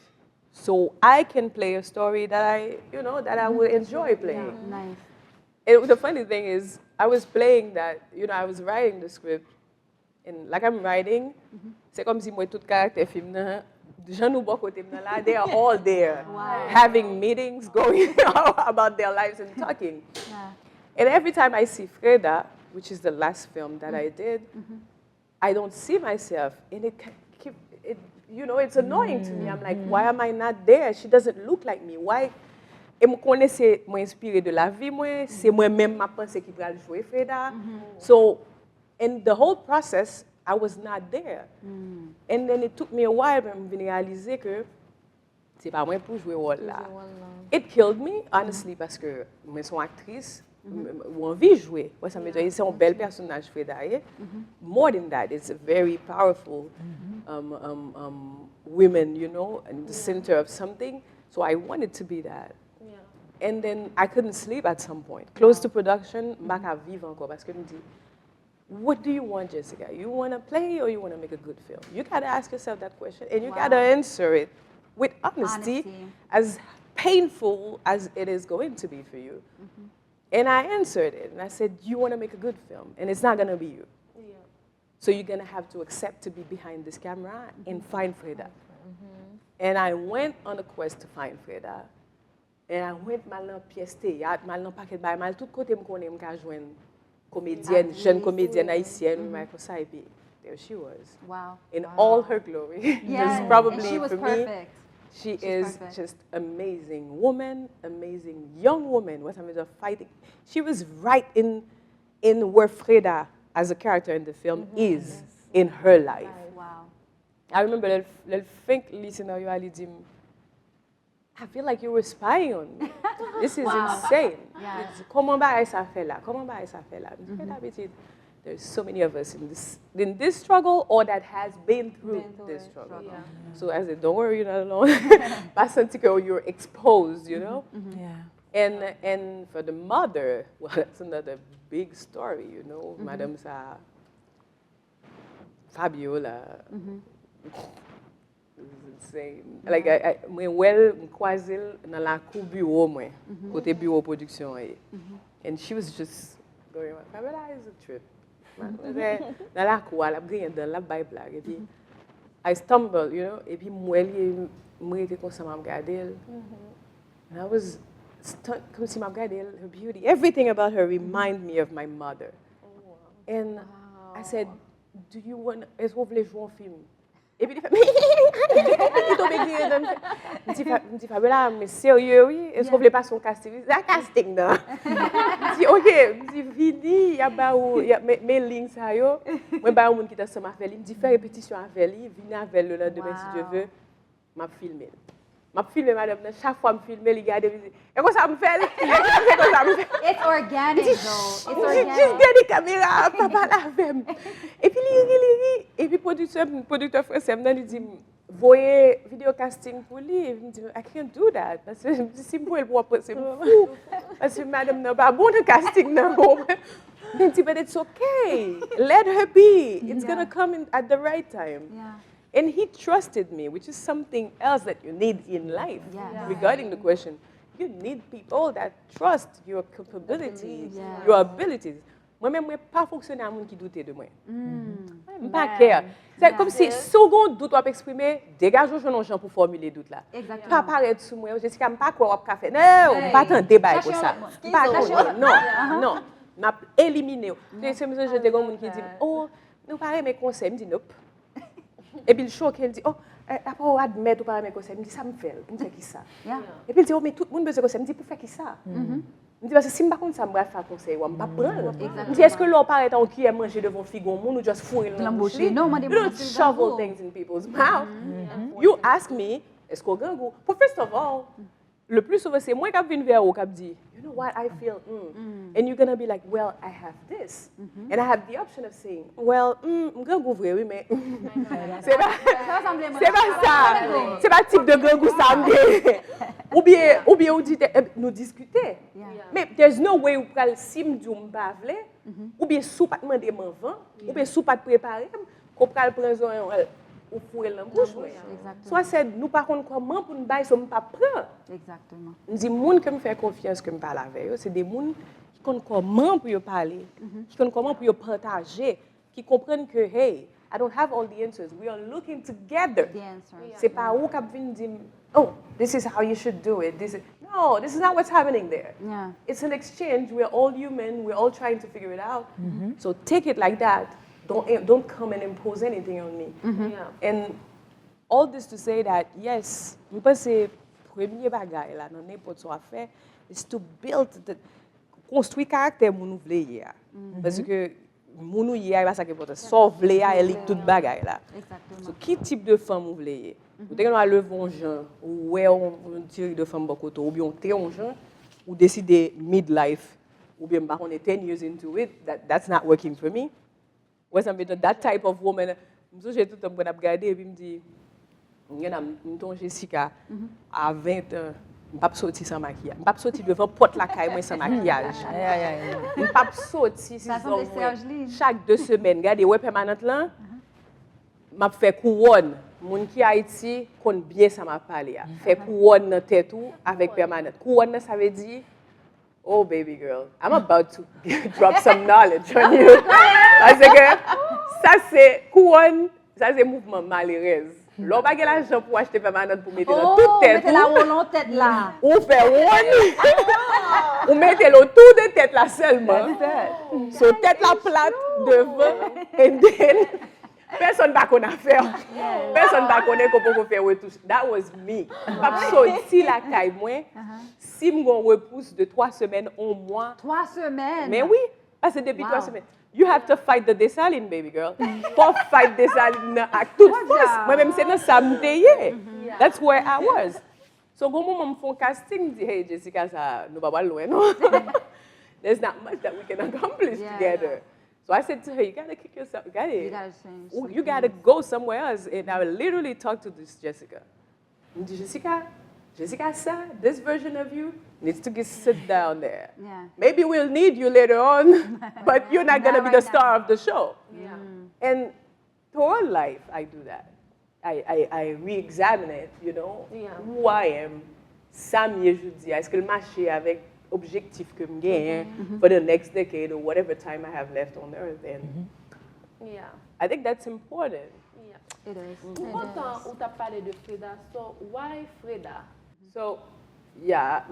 so I can play a story that I would enjoy playing. Nice. And the funny thing is, I was playing that, I was writing the script. And like I'm writing, c'est comme si moi tout caractère film là, gens nous bon côté là, they are all there, having meetings, going about their lives and talking. And every time I see Freda, which is the last film that I did, I don't see myself, and it's annoying to me. I'm like, why am I not there? She doesn't look like me. Why? Et je connais c'est moi inspiré de la vie moi, c'est moi-même ma pensée qui va jouer Freda. So in the whole process, I was not there. And then it took me a while pour me réaliser que c'est pas moi pour jouer rôle là. It killed me, honestly, parce que moi suis actrice, ou envie de jouer. Ça me dit c'est un bel personnage Freda. More than that, it's a very powerful women, in the center of something. So I wanted to be that. And then I couldn't sleep at some point. Close to production, je ne vivre encore parce que je me dis, what do you want, Jessica? You want to play or you want to make a good film? You got to ask yourself that question, and you got to answer it with honesty, as painful as it is going to be for you. And I answered it, and I said, you want to make a good film, and it's not going to be you. So you're going to have to accept to be behind this camera and find Freda. And I went on a quest to find Freda. And I went mal dans pièce théâtre, mal dans paquet bail, mal tout côté me connais me ka joindre comédienne, jeune comédienne haïtienne, comme ça et puis there she was. Wow. In all her glory. Yes. Probably She was for perfect. me, she is just amazing woman, amazing young woman. What I mean, fighting. She was right in where Freda as a character in the film is in her life. Wow. I remember the think listener you ali dit, I feel like you were spying on me. This is insane. Yeah. Comment ba ça fait là? Comment ba ça fait là? There's so many of us in this struggle or that has been through this struggle. Yeah. So I said, don't worry, you're not alone. But you're exposed, Yeah. And for the mother, well, that's another big story, Madame Sa Fabiola. Insane. Like I croisé dans la cour bureau moi, côté bureau production and she was just going, Fabiola is a trip. Dans la cour, elle a pris dans la bail blague et puis I stumbled, et puis moi était comme ça m'a regardé and I was stunned comme si m'a regardé her beauty. Everything about her reminded me of my mother. And I said, do you want est-ce que vous voulez jouer un film? Et puis, il dit, Fabiola, mais sérieux, oui? Est-ce qu'on ne voulait pas son casting? C'est un casting, non? Je dis, OK, je dis, vini, il y a mes lignes, ça, yo. Moi, il y a un monde qui est ensemble avec lui. Il me dit, fais répétition avec lui, venez avec le lendemain, si je veux. Je filme. Je filme, madame, chaque fois que je filme, il regarde, il dit, et comment ça me fait? It's organic, though. It's organic. Juste garder la caméra, papa la femme. Et puis, il rit. Et puis, producteur français, il dit, voyez vidéo casting pour lui. Il me dit, I can't do that. Parce que si je peux le voir, c'est fou. Parce que madame n'a pas bon de casting, non. Il me dit, but it's okay. Let her be. It's going to come in at the right time. Yeah. And he trusted me, which is something else that you need in life regarding the question. You need people that trust your capabilities, your abilities. Moi-même, je ne pas fonctionner à un monde qui doutait de moi. Je ne pas care. C'est comme si, second doute, on peut exprimer, dégage aux gens pour formuler doute là. Exactement. Pas paraître sous moi, je sais que pas quoi on faire. Non, pas tant débat pour ça. Non. M'a éliminé. C'est monsieur j'étais comme monde qui dit, "Oh, nous paraît mes conseils." Me dit "Nope." Et puis, le choc, elle dit, oh, après, on admet ou pas aimer comme ça. Elle me dit, ça me fait qui ça? Et puis, elle dit, oh, mais tout le monde besoin comme ça. Elle me dit, pour faire qui ça? Elle me dit, parce que si je ne sais pas ça, je vais faire conseil, je ne vais pas prendre. Elle me dit, est-ce que l'on paraît en qui est manger devant figon, ou just fourrer dans la bouche? You don't shovel things in people's mouth. You ask me, est-ce qu'on a un goût? First of all, le plus souvent, c'est moi qui viens vers vous qui dit, you know what, I feel, and you're going to be like, well, I have this. And I have the option of saying, well, je vais ouvrir, oui, mais c'est pas ça. C'est pas le type de grand goût ça. Ou bien, on dit, nous discuter. Mais there's no way où pral si me dit ou pas vle, ou bien sous pas demander m'en vend, ou bien sous pas préparer, qu'on pral prendre ou fouer dans bouche. Soit c'est nous par contre comment pour nous bailler ça me pas prendre. Exactement. Nous dit monde que me fait confiance que me parle avec eux, c'est des monde qui connaissent comment pour parler, qui connaissent comment pour partager, qui comprennent que hey, I don't have all the answers. We are looking together. C'est pas où cap vinn dire oh, this is how you should do it. No, this is not what's happening there. It's an exchange. We're all human. We're all trying to figure it out. So take it like that. Don't come and impose anything on me. And all this to say that, yes, je pense que le premier bagage là, dans n'importe quoi faire, is to build, construire le caractère que nous voulons. Parce que nous hier, ça qui est important. Sauve Léa, elle est toute bagaille là. So, quel type de femme vous voulez? Vous avez un levon jean, ou on tire de femme beaucoup, ou bien on tire un jean, ou décider midlife, ou bien on est 10 years into it, that's not working for me. When I'm with that type of woman, j'ai tout le temps regardé et puis me dit, il y a un Jessica à 20 ans, je ne peux pas sortir sans maquillage. Je ne peux pas sortir devant porte la caille sans maquillage. Je ne peux pas sortir chaque 2 semaines. Regardez, ouais permanente là, je fais couronne. Mon qui Haïti connaît bien ça m'a parlé. Fait couronne dans tête avec permanente. Couronne ça veut dire oh, baby girl, I'm about to drop some knowledge on you. Parce que ça, c'est couronne, ça, c'est mouvement malheureux. L'on va gagner l'argent pour acheter permanente pour mettre dans toute tête. Mettez la roue en tête là. Ou faire one. Ou mettez le tout de tête là seulement. So, tête la plate devant. And then, personne ne va connaître faire. Personne ne va connaître comment faire retouche. That was me. Parce que si la caille moi, si je repousse de 3 semaines au mois. 3 semaines? Mais oui, parce que depuis 3 semaines. You have to fight the dessaline, baby girl. Pour fight dessaline à toute force. Moi-même, c'est dans ça me That's where I was. So, quand je me fais un casting, je dis, hey, Jessica, ça, nous ne va pas loin, non? There's not much that we can accomplish together. So I said to her, you got to kick yourself. You gotta change. You got to go somewhere else. And I literally talked to this Jessica. I said, Jessica, this version of you needs to sit down there. Maybe we'll need you later on, but you're not going to be the star of the show. And throughout life, I do that. I re-examine it, you know, who I am. Sam, je dis, est-ce que le marché avec objectif que je gagne for the next decade or whatever time I have left on earth. And I think that's important. It is. Pourquoi on t'a parlé de Freda? So why Freda? So, yeah,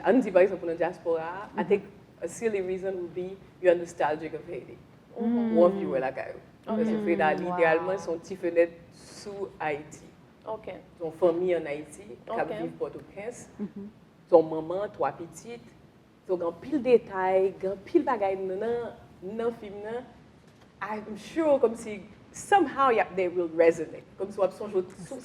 on dit par exemple pour la diaspora, I think a silly reason would be you're nostalgic of Haiti. Ou of you, like parce que Freda, littéralement, son petit fenêtre sous Haïti. Son famille en Haïti, qui vit Port-au-Prince. Son maman, 3 petites. So, il y a pile de détails, il y a pile de bagages dans le film. I'm sure comme si somehow they will resonate. Comme si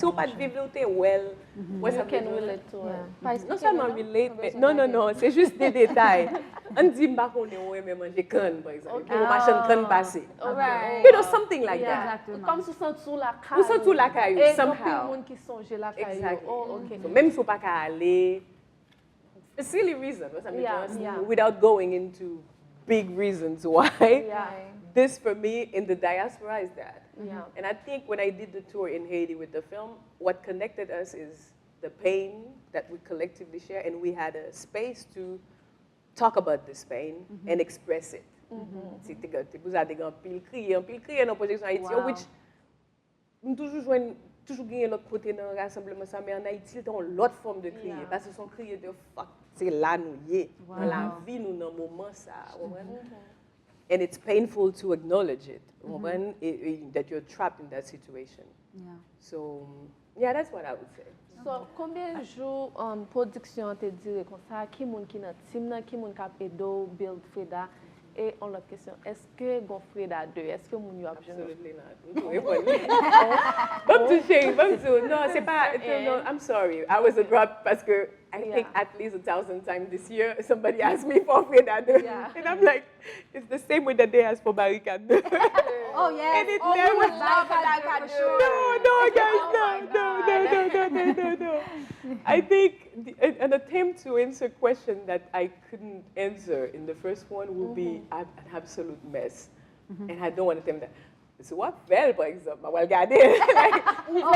on pas de vivre well. You can relate to it. Non seulement relate, mais non, c'est juste des détails. On dit pas qu'on est même manger canne par exemple. Ou machin canne passé. You know something like that. Comme si on sous la caille. Ou sous la caille somehow. Monde qui songe la caille. Exactly. Oh, okay. So, même si on pas qu'à aller, a silly reason, without going into big reasons why. This for me in the diaspora is that. And I think when I did the tour in Haiti with the film, what connected us is the pain that we collectively share, and we had a space to talk about this pain and express it. Vous avez un pile crier dans la projection Haïti, which toujours gagner l'autre côté dans le rassemblement ça, mais en Haïti, il y a l'autre forme de crier, parce que son crier de fuck, c'est là nous y est, dans la vie nous dans le moment ça. And it's painful to acknowledge it, that you're trapped in that situation. Yeah. So, yeah, that's what I would say. So, combien de jours production te dire comme ça, qui moun qui nan team nan, qui moun kap edo build Freda? Et on l'autre question, est-ce que gon Freda 2, est-ce que moun yo ap jeune? Absolutely not. No, c'est pas, no, I'm sorry. I was abrupt parce que I think at least 1,000 times this year, somebody asked me for Freda 2. And I'm like, it's the same way that they asked for Barricade 2. Oh, yeah. And it never No. I think an attempt to answer a question that I couldn't answer in the first one would be an absolute mess. And I don't want to tell them that. So what fell, par exemple, ma regardé. Really?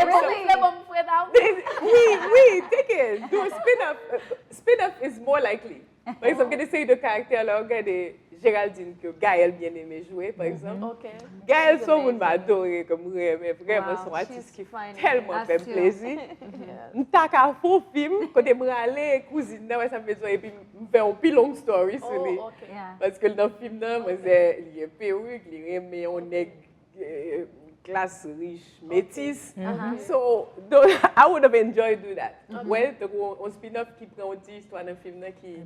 Oui, take it. Do a spin-off. Spin-off is more likely. Par exemple, quand essaye de caractère là, regardez Géraldine que Gaël bien aimé jouer, par exemple. Gaël, son monde m'a adoré comme mais vraiment son artiste qui tellement fait plaisir. M'ta ka faux film, quand je m'allais cousine, ça me fait et puis me faire un plus long story sur lui. Parce que dans le film là, moi c'est il est perruque, il est on est classe riche, métisse. So I would have enjoyed do that. Ouais, on spin-off qui prend une petite histoire dans le film là qui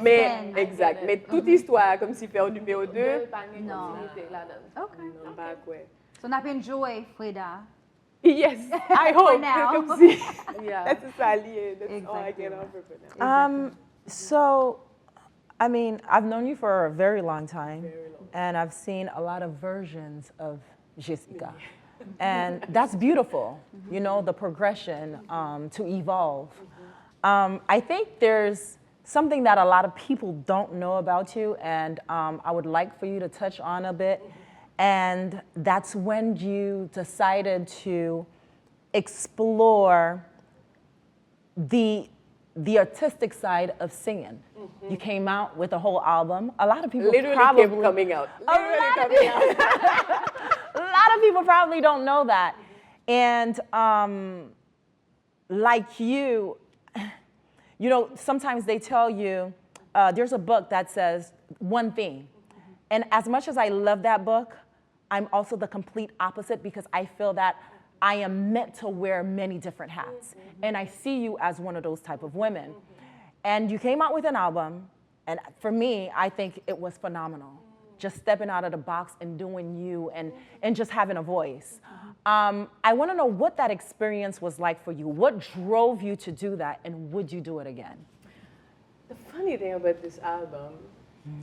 mais exact, mais toute histoire comme si fait un numéro 2. Non. Okay. Non, pas quoi. So n'a pas enjoy Freda. Yes, I hope. now. Comme si that's all I can offer for now. So, I mean, I've known you for a very long time, and I've seen a lot of versions of GESSICA. And that's beautiful, you know, the progression to evolve. I think there's something that a lot of people don't know about you, and I would like for you to touch on a bit. And that's when you decided to explore the artistic side of singing. You came out with a whole album. A lot of people literally kept coming out. A lot of people probably don't know that. And like you know, sometimes they tell you, there's a book that says one thing. And as much as I love that book, I'm also the complete opposite because I feel that I am meant to wear many different hats. And I see you as one of those type of women. And you came out with an album, and for me, I think it was phenomenal. Just stepping out of the box and doing you and just having a voice. I want to know what that experience was like for you. What drove you to do that, and would you do it again? The funny thing about this album,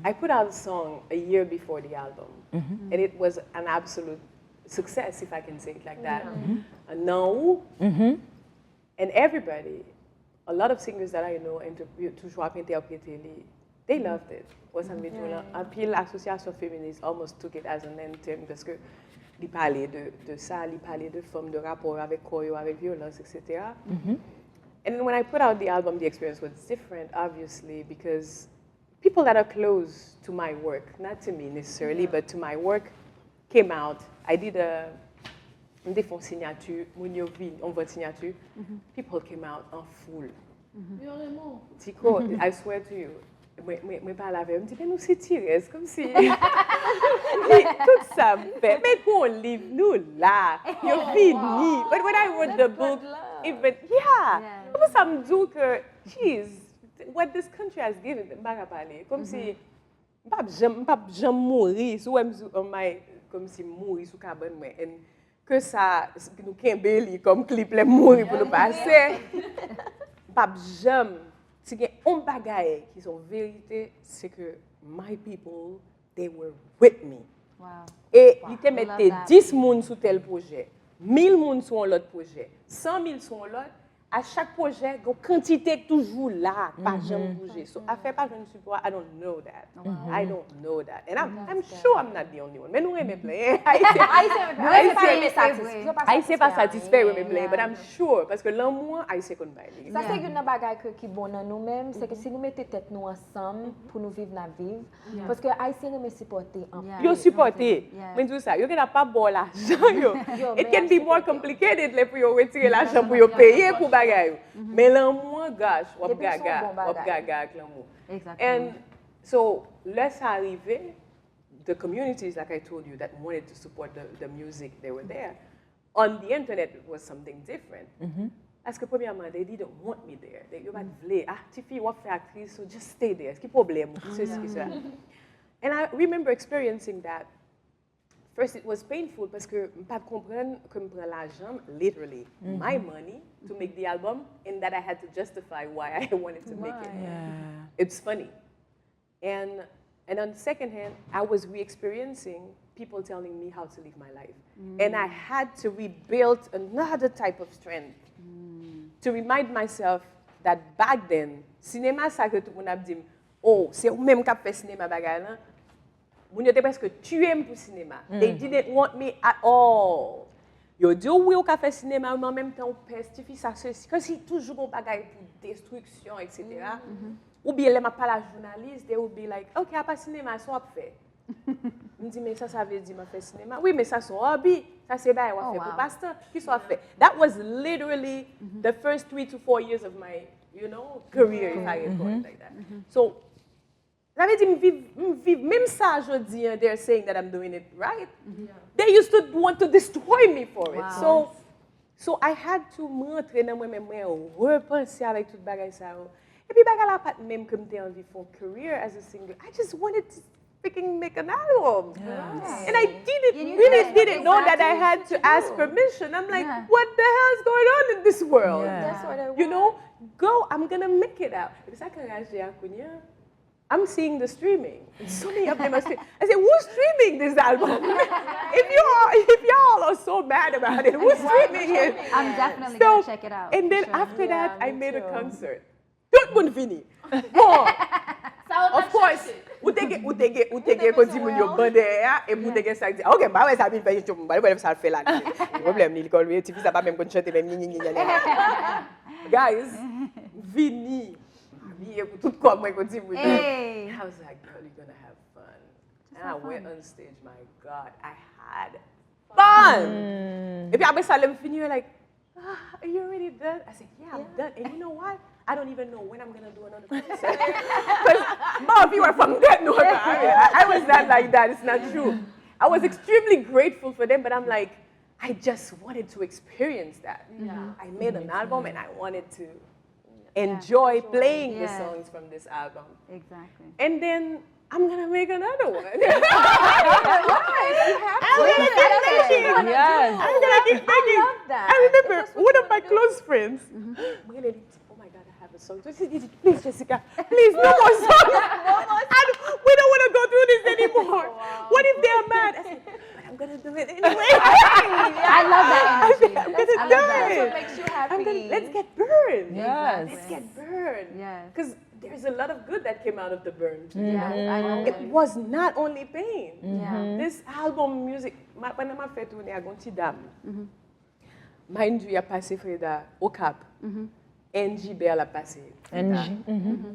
I put out a song a year before the album, and it was an absolute success, if I can say it like that. Now, and everybody, a lot of singers that I know, they loved it. And puis l'association féministe almost took it as an anthem parce que ils parlaient de ça, ils parlaient de femmes, de rapport avec choreo, avec violence, etc. And then when I put out the album, the experience was different, obviously, because people that are close to my work, not to me necessarily, but to my work, came out. I did on fait signature, on vote signature. People came out en foule. Tico, I swear to you, moi parle avec eux, me dit mais nous c'est tiré, comme si tout ça fait, mais qu'on livre nous là, you're fini. But when I wrote the book, even comme ça me dit que, geez, what this country has given, m'pas parler, comme si m'pas jamais mourir, sous comme si mourir sous cabane moi, et que ça nous kembeli comme clip les mourir pour nous passer, m'pas jamais. Si il y a un bagage qui sont vérité, c'est que my people, they were with me. Wow. Et ils te mettaient 10 personnes sur tel projet, 1000 personnes sur l'autre projet, 100 000 sur l'autre. À chaque projet, une quantité toujours là, pas jamais bouger. So, à faire pas de support, I don't know that. I don't know that. And I'm sure I'm not the only one. Mais nous aimons plein. I sais pas satisfait with me plein, but I'm sure parce que l'amour, I sais qu'on va aller. Ça c'est une bagaille qui bon dans nous-mêmes, c'est que si nous mettons tête nous ensemble pour nous vivre la vie, parce que Haïtien me supporter en plus. Yo supporter. Mais tout ça, yo qui n'a pas bon l'argent yo. It can be more complicated pour yo retirer l'argent pour yo payer pour mais l'amour, gosh, wap gaga avec l'amour. And so, let's arriver, the communities, like I told you, that wanted to support the music, they were there. on the internet, it was something different. Parce que premièrement, they didn't want me there. They pas voulu. Ah, tu fille, on fait actrice, so just stay there. Qu'est-ce problème? And I remember experiencing that. First, it was painful parce que je ne comprenais pas que je prends l'argent, literally, my money, to make the album, and that I had to justify why I wanted to make it. It's funny. And on the second hand, I was re-experiencing people telling me how to live my life. And I had to rebuild another type of strength to remind myself that back then, cinéma, ça que tout le monde a dit, oh, c'est ou même qui a fait cinéma bagay là. Moun yo te presque tué pour cinéma. They didn't want me at all. Yo dit oui au café cinéma, mais en même temps on pestifie ça ceci. Comme si toujours on bagaille pour destruction, etc. Ou bien les m'a pas la journaliste, they would be like, okay, à pas cinéma, ça on fait. Me dit mais ça veut dire m'a fait cinéma. Oui, mais ça c'est hobby. Ça c'est bail on fait pour pasteur. Qui soit fait. That was literally the first 3 to 4 years of my, career, if I can call it like that. So ça veut dire, même ça, je dis, they're saying that I'm doing it right. They used to want to destroy me for it. So I had to m'entrer dans moi-même, repenser avec toute bagaille ça. Et puis bagaille là pas même comme t'es envie for career as a singer. I just wanted to freaking make an album. And I didn't know that I had to ask permission. I'm like, what the hell is going on in this world? That's what I want. Go, I'm gonna make it out. Because I can actually, I'm seeing the streaming. So many of them are streaming. I said, who's streaming this album? if y'all are so mad about it, who's streaming it? I'm definitely going to check it out. And then after that, I made a concert. Tout le monde fini. Bon, of course, ou te ge kon di moun yo bande et ou te ge sa di, ok, ba wè sa bin fè yon ba wè sa fait là. Problème ni l'école, ti fi sa pas même kon chante même ni. Guys, vini. Tout comme moi kon di moun. I was like, girl, you're gonna have fun. And I went on stage, my God, I had fun. Et puis après ça, me fini, like, are you already done? I said, yeah, I'm done. And you know what? I don't even know when I'm going to do another concert. Because most of you are from that north. I was not like that. It's not true. I was extremely grateful for them, but I'm like, I just wanted to experience that. I made an album and I wanted to enjoy playing the songs from this album. Exactly. And then I'm going to make another one. I'm going to keep making. I love that. I remember one of my close friends. Oh my God, I have a song. Please, Jessica, please, no more songs. We don't want to go through this anymore. What if they're mad? I said, but I'm going to do it anyway. I love that energy. I'm going to do it. That's what makes you happy. Let's get burned. Yes. Let's get burned. Yes. Because there's a lot of good that came out of the burn. Yes, I know. It was not only pain. This album music, pendant ma fête tournée à Gontidam, mind you, il a passé Freda au Cap. Angie Bell a passé. Angie.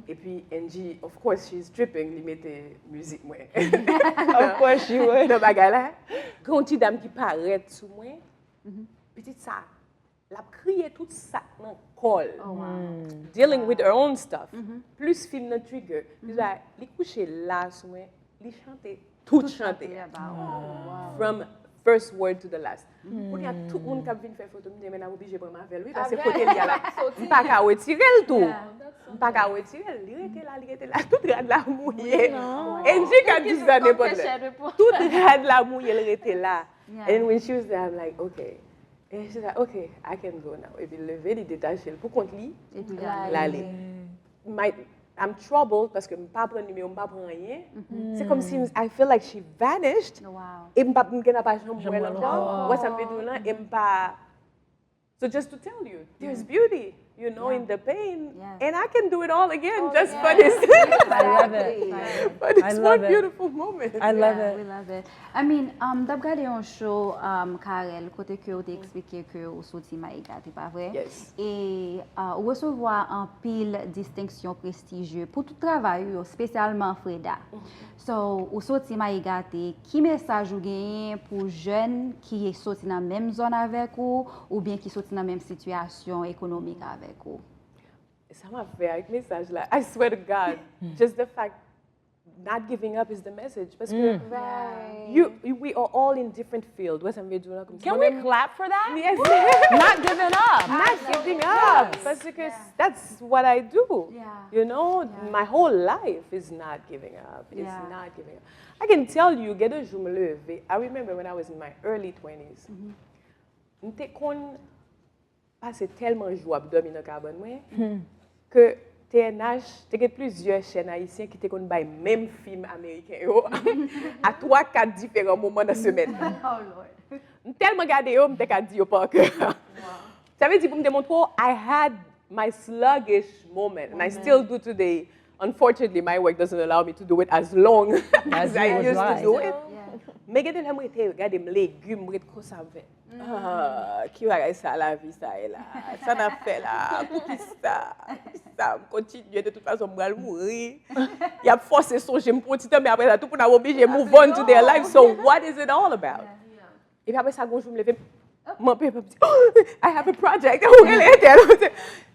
Et puis Angie, of course, she's tripping, li mette musique moi. Of course she would. Dans bagay là, Gontidam qui paraît sous moi. Petite ça, la crié tout ça dans col. Dealing with her own stuff. Plus film dans trigger. Li couché là sous moi, li chanter tout chanter. From first word to the last. On y a tout le monde qui vient faire photo, mais on obligé de prendre avec lui parce que côté il y a là. On pas qu'à retirer le tout. On pas qu'à retirer, il était là, tout rad la mouillé. Angie qui a dit ça n'importe quoi. Tout rad la mouillé, elle était là. And when she was there, I'm like, okay. And she's like, okay, I can go now. Et puis lever, il détache, pour contre lui, l'aller. I'm troubled parce que je ne peux pas prendre numéro, je ne peux pas prendre rien. C'est comme si I feel like she vanished. Et je ne peux pas jamais encore. What ça me fait là, et pas. So just to tell you, there's beauty, in the pain, and I can do it all again just for this. I love it. But it's one beautiful moment. I love it. We love it. I mean, d'ab gade yon show, Karel, kote ke ou te explike ke ou soti Maïga, te pa vre? Yes. Et ou recevoir un pile distinction prestigieux pour tout travail yo, spécialement Freda. So, ou soti Maïga te, ki message ou genyen pour jeunes qui soti dans même zone avec ou bien qui soti dans même situation économique avec ou? Ça m'a fait avec message là. I swear to God, just the fact not giving up is the message. Parce que we are all in different fields. Can we clap for that? Yes. Not giving up. Not giving up. Because that's what I do. You know, my whole life is not giving up. It's not giving up. I can tell you, I remember when I was in my early 20s, j'étais passé tellement joie de dormir dans la cabane que TNH, il y a plusieurs chaînes haïtiennes qui ont fait le même film américain à 3-4 différents moments de la semaine. Oh Lord. Tellement regardé, je me dit par cœur. Ça veut dire pour me démontrer, I had my sluggish moment, and I still do today. Unfortunately, my work doesn't allow me to do it as long as I used to do it. Mais quand je regarde mes légumes, je regarde ça fait. Qui va ça la vie ça est là. Ça n'a fait là. Pour qui ça? Ça continue de toute façon je vais mourir. Il y a forcé songer me petit temps mais après ça tout pour obligé move on to their life. So what is it all about? Et puis après ça je me lève mon père me dit I have a project.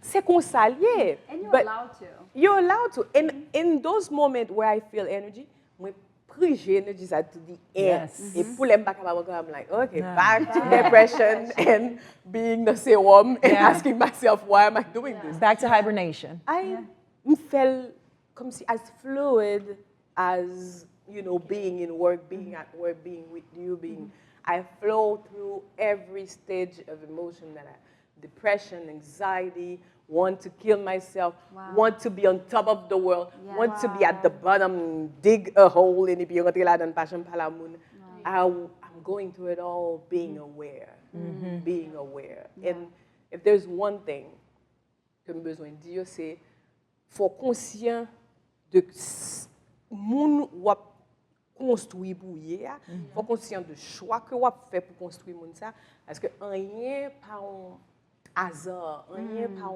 C'est comme ça lié. And you're allowed to. You're allowed to. In those moments where I feel energy, I push energy to the end. And pull them back up, I'm like, okay, back to depression and being the same and asking myself, why am I doing this? Back to hibernation. I felt as fluid as, you know, being in work, being at work, being with you, I flow through every stage of emotion depression, anxiety, want to kill myself, want to be on top of the world, want to be at the bottom, dig a hole in the I'm going through it all being aware, being aware. And if there's one thing que j'ai besoin de dire, c'est faut conscient de moun wap construit pour hier, faut conscient de choix que wap fait pour construire moun ça, parce que rien pas hasard, rien pas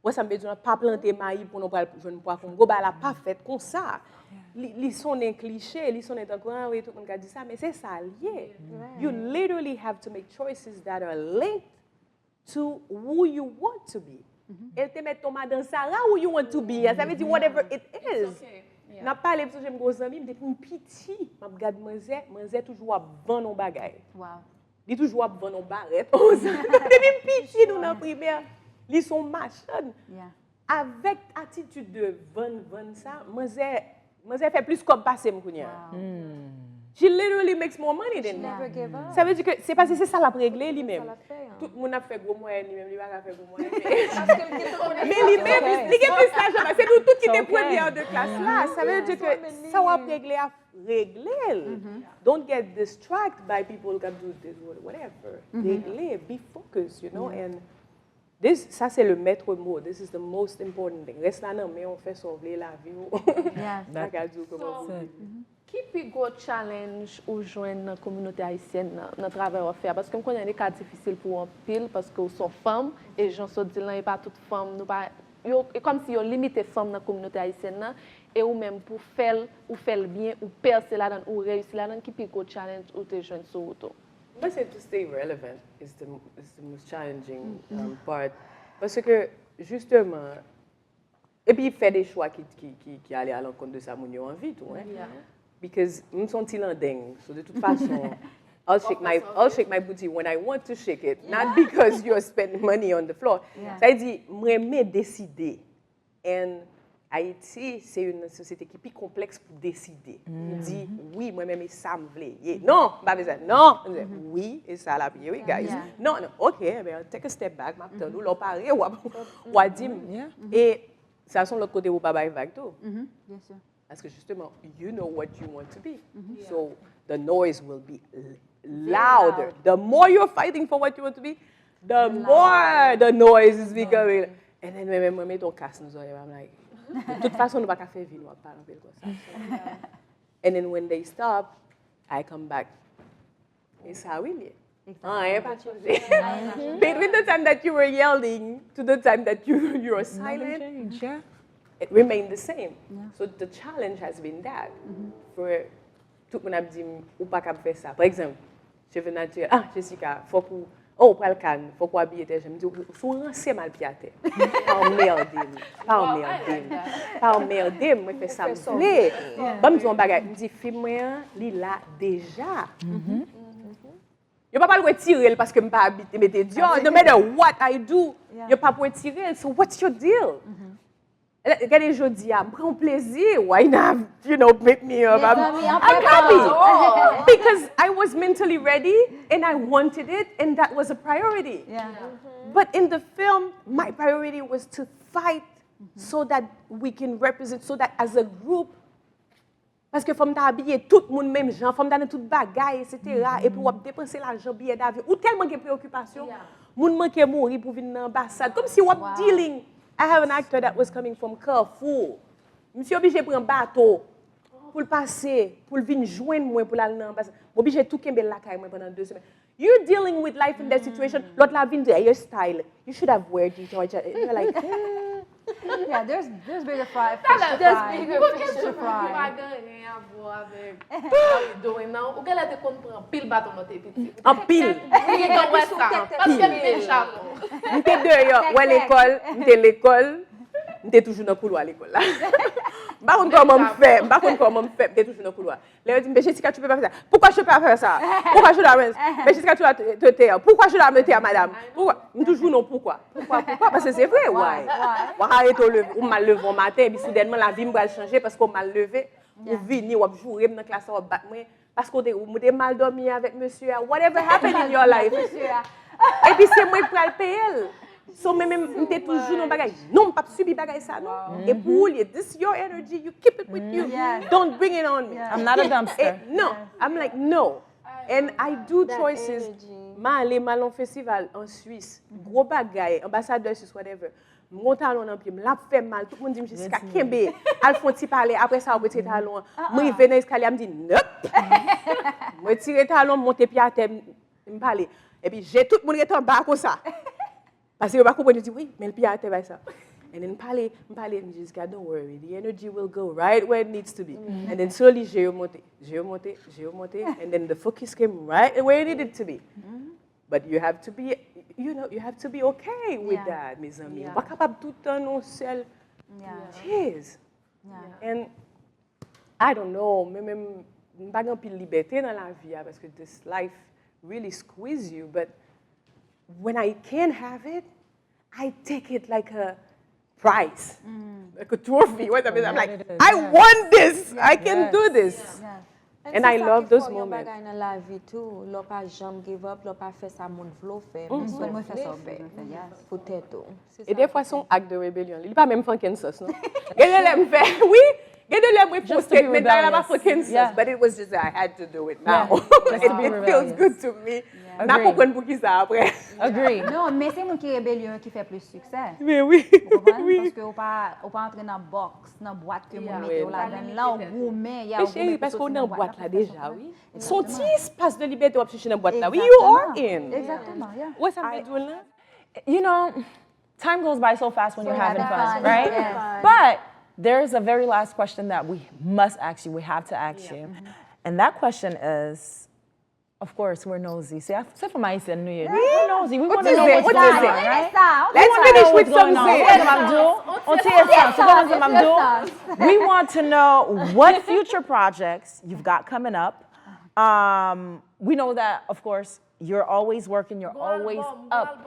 moi ça me dit pas planter maïs pour nous pas jeune pois comme go ba la pas fait comme ça. Ils sont un cliché, ils sont un grand oui tout le monde a dit ça mais c'est ça lié. You literally have to make choices that are linked to who you want to be. Et te mettre Thomas dans ça là who you want to be. Ça veut dire whatever it is. N'a pas les j'aime gros ami, depuis un petit, m'a regarde manzé toujours à vendre nos bagages. Wow. Ils toujours à vendre nos barrettes. Depuis petit nous dans primaire, ils sont machines. Avec attitude de vendre ça, manzé fait plus comme passer m'kounya. She literally makes more money than me. Never give up. Ça veut dire que c'est parce que c'est ça la régler lui-même. Tout le monde a fait gros moyen lui-même, lui va faire gros moyen. Mais lui-même, il a plus d'argent. C'est nous tous qui étaient premières de classe là. Ça veut dire que ça va régler à régler. Don't get distracted by people who can do this or whatever. Régler, be focused, you know. And this, ça c'est le maître mot. This is the most important thing. Reste là non, mais on fait sauver la vie. Qui est le gros challenge ou joindre dans la communauté haïtienne dans le travail à faire? Parce que je connais des cas difficiles pour un pile parce que sont femmes et les gens se disent là, il n'y a pas toutes femmes. C'est comme si ils limité les femmes dans la communauté haïtienne et ou même pour faire bien ou percer là-dedans ou réussir là-dedans, qui est le gros challenge ou te joindre sur auto? Moi, c'est to stay relevant is the most challenging part. Parce que justement, et puis faire des choix qui allaient à l'encontre de ça, mon yo envie tout, hein? Because I'm so ding. So de toute façon, I'll shake my booty when I want to shake it, not because you're spending money on the floor. Ça veut dire, moi me décider. And Haïti, c'est une société qui est plus complexe pour décider. Dit oui, moi-même ça me plaît. Non, pas besoin. Non, oui, et ça la bien, oui, guys. Non, OK, ben take a step back, maintenant nous l'on parler ou dire. Et ça sont l'autre côté où pas vague tout. Bien sûr. Parce que justement, you know what you want to be. So the noise will be louder. The more you're fighting for what you want to be, the more the noise is becoming. And then when I meet casse, I'm like, de toute façon, on ne va pas faire vivre, pas comme ça. And then when they stop, I come back. Et ça, oui. Between the time that you were yelling to the time that you were silent, it remained the same. So the challenge has been that. For tout le monde a dit, ou pas qu'à faire ça. Par exemple, je venais dire, GESSICA, faut pour oh, pour le calme, faut quoi habiller tes jambes. Je dis, faut rancer mal piaté. Pas emmerder, pas emmerder. Pas emmerder, moi fais ça me plaît. Bon, me dit un bagage, me dit film moi, il là déjà. Je ne peux pas le retirer parce que je ne peux pas habiter, mais no matter what I do, je ne peux pas le retirer. So what's your deal? Regardez, je dis, je prends plaisir. Why not, make me up? I'm happy. Because I was mentally ready and I wanted it and that was a priority. Yeah. But in the film, my priority was to fight so that we can represent, so that as a group, parce que femme t'a habillé tout le monde même genre, femme t'a tout bagaille, etc. Et puis on dépenser l'argent billet d'avion ou tellement de préoccupations, monde manque mourir pour venir dans l'ambassade, comme si on dealing. I have an actor that was coming from Carrefour. Monsieur obligé de prendre un bateau pour le passer, pour le venir joindre moi pour aller dans l'ambassade. Obligé tout kembe la caille moi pendant 2 semaines. You're dealing with life in that situation. L'autre la vient dire your style. You should have wear this or you're like. Yeah, there's bigger fry. There's bigger fish to fry. Ou qu'elle a te comprendre pile bâton dans tes petits. En pile. Oui, dans West Ham. Parce qu'elle fait le chapeau. M'étais dehors, ouais l'école, m'étais toujours dans le couloir à l'école là. Par contre comment me faire, m'étais toujours dans le couloir. Là elle dit mais Jessica tu peux pas faire ça. Pourquoi je peux pas faire ça? Pourquoi je dois mais Jessica tu dois te taire. Pourquoi je dois me taire madame? Pourquoi? Toujours non pourquoi? Pourquoi parce que c'est vrai ouais. On arrête au lever, on m'a levé au matin et puis soudainement la vie me va changer parce qu'on m'a levé. Ou venir ou jouer dans classe ou battre moi parce qu'on était mal dormi avec monsieur whatever happened in your life. Et puis c'est moi qui vais le payer. So même m'était toujours dans bagage. Non, pas subir bagage ça non. Et pour lui, this is your energy, you keep it with you. Don't bring it on me. I'm not a dumpster. No, I'm like no. And I do choices. Aller mal en festival en Suisse, gros bagage, ambassadeur suisse whatever. Mon talon en pied, me l'a fait mal. Tout le monde dit jusqu'à Kembe. Al font ti parler après ça on retire talon. Moi il venait escalier me dit nope. Moi tirer talon monter pied à terre me parler. Et puis j'ai tout le monde est en bas comme ça. Parce que je pas comprendre dit oui, mais le pied à terre va ça. And then parler, me dit don't worry, the energy will go right where it needs to be. And then slowly j'ai remonté, and then the focus came right where it needed to be. But you have to be, you have to be okay with that, mes amis. Pas capable tout le temps non seul. Jeez. And I don't know, même pas grand pile liberté dans la vie parce que this life really squeeze you. But when I can have it, I take it like a prize, like a trophy. I'm like, I won this. I can do this. And I love those moments. Dans la vie tout, l'on pas jamais give up, l'on pas fait ça mon vlo fait. Moi fait ça Peut-être. Et des fois son acte de rébellion, il pas même franken sauce non. Regardez me faire, oui. Regardez me poster mais là pas franken sauce, but it was just I had to do it now. It feels good to me. N'a comprendre pour qui ça après. Agree. Non, mais c'est mon qui rébellion qui fait plus succès. Mais oui. Parce que on pas entrer dans box, dans boîte que mon mettre là on gourmet, il y a chérie parce qu'on est en boîte là déjà, oui. Son petit espace de liberté on chercher dans boîte là. Oui, you are in. Exactement, yeah. What's ça veut dire là? You know, time goes by so fast when you're having fun, right? But there's a very last question that we must ask you, we have to ask you. And that question is, of course, we're nosy. See, except for my New Year. We're nosy. We want to know what's going on, right? Let's finish with some We want to know what future projects you've got coming up. We know that, of course, you're always working, you're always up.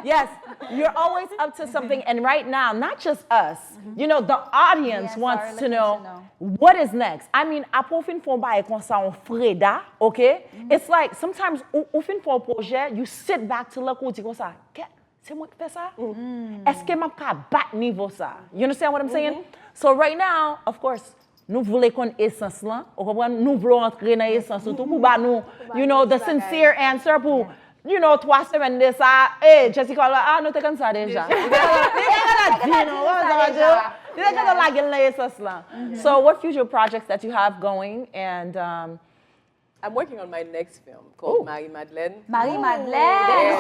Yes. You're always up to something. And right now, not just us, you know, the audience wants to know what is next. I mean, à profin font ba comme ça on freda, okay? It's like sometimes au fin for projet, you sit back to look comme ça. C'est moi qui fais ça? Est-ce que m'a pas bat niveau ça? You understand what I'm saying? So right now, of course, nous voulons qu'on essence là, nous voulons entrer dans essence tout pour ba nous, you know, the sincere answer pour you know, 3 semaines de ça, hey, Jessica, nous t'es comme ça déjà. So what future projects that you have going and I'm working on my next film called Marie-Madeleine. Marie-Madeleine.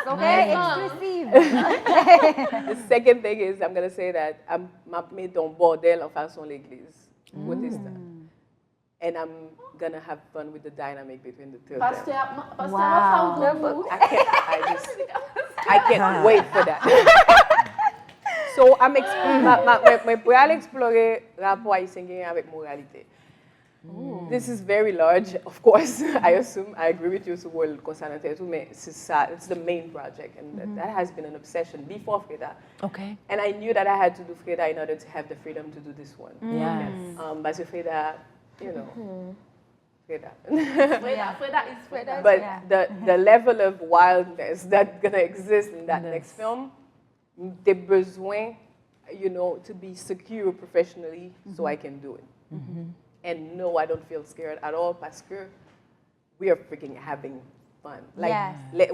Okay? Exclusive. The second thing is I'm going to say that I'm made ton bordel en façon l'église. Protestant. and I'm gonna have fun with the dynamic between the two of Pastor, them. I can't wait for that. So I'm pour explorer rapport haïtien avec moralité. This is very large, of course. I assume I agree with you. So well, it's the main project, and that has been an obsession before Freda. Okay. And I knew that I had to do Freda in order to have the freedom to do this one. Yes. But Freda, you know, Freda. Freda is Freda. But the level of wildness that's gonna exist in that next film, the besoin, you know, to be secure professionally, so I can do it. And no, I don't feel scared at all parce que we are freaking having fun. Like,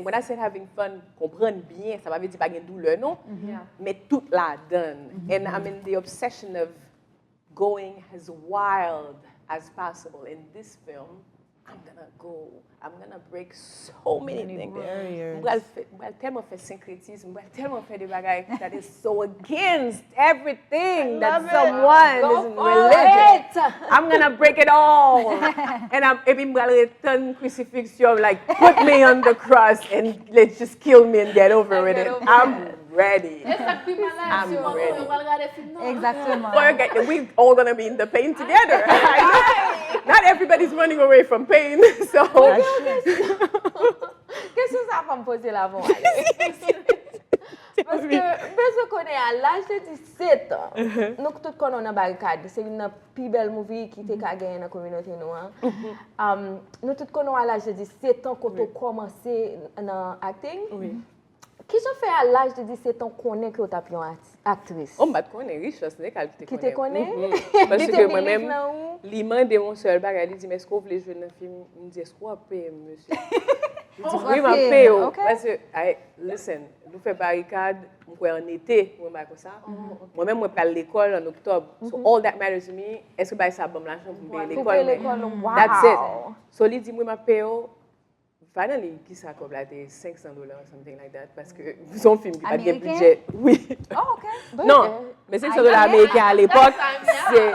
when I said having fun, comprendre bien, ça va veut dire pas de douleur, non? Mais tout la donne. And I'm in the obsession of going as wild as possible. In this film, I'm gonna break so many things. Barriers. Well, tellement fait syncrétisme, tellement fait des bagailles that is so against everything that someone is in religion. I'm gonna break it all. And I'm gonna return crucifixion, like put me on the cross and let's just kill me and get over with it. I'm ready. I'm ready. Exactement. We're all gonna be in the pain together. Not everybody's running away from pain, so. Qu'est-ce que ça va me poser là avant? Parce que, je connais à l'âge de 17 ans, nous tous connaissons une barricade. C'est une plus belle movie qui était gagné dans la communauté noire. Nous tous connaissons à l'âge de 17 ans quand on commencé dans l'acting. Qui je fais à l'âge de 17 ans connaît que tu as une actrice? Oh, je connais riche, c'est qui te connaît. Parce que moi-même, l'imam de mon seul bagage, il dit, mais est-ce que vous voulez jouer dans le film? Il me dit, est-ce que vous payez, monsieur? Je dis, oui, je paye. Parce que, listen, nous faisons barricade, en été, moi-même, je paye l'école en octobre. So all that matters to me, est-ce que ça va me l'argent pour payer l'école? That's it. So il dit, moi, je paye. Finally, qui ça comme là, $500 something like that, parce que son film qui n'a pas de budget. Oui. Oh, okay. Non, mais $500 américains à l'époque, c'est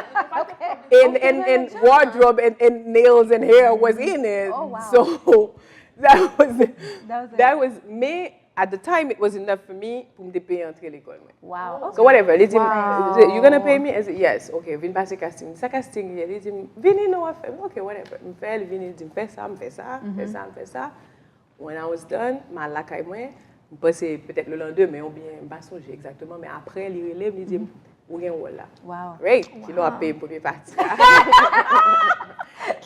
and wardrobe and nails and hair was in it. Oh, wow. So that was me. At the time, it was enough for me pour me payer entrer l'école. Wow. Okay. So whatever, they you gonna pay me? I said, yes. Okay, vin passer casting. Ça casting, they dit, vini no affaire. Okay, whatever. Me fait, vini dit, fais ça. When I was done, ma lakay moi, me passer peut-être le lendemain ou bien pas songer exactement, mais après, il relève, il dit, ou rien là. Wow. Great. You know, I pay pour première partie.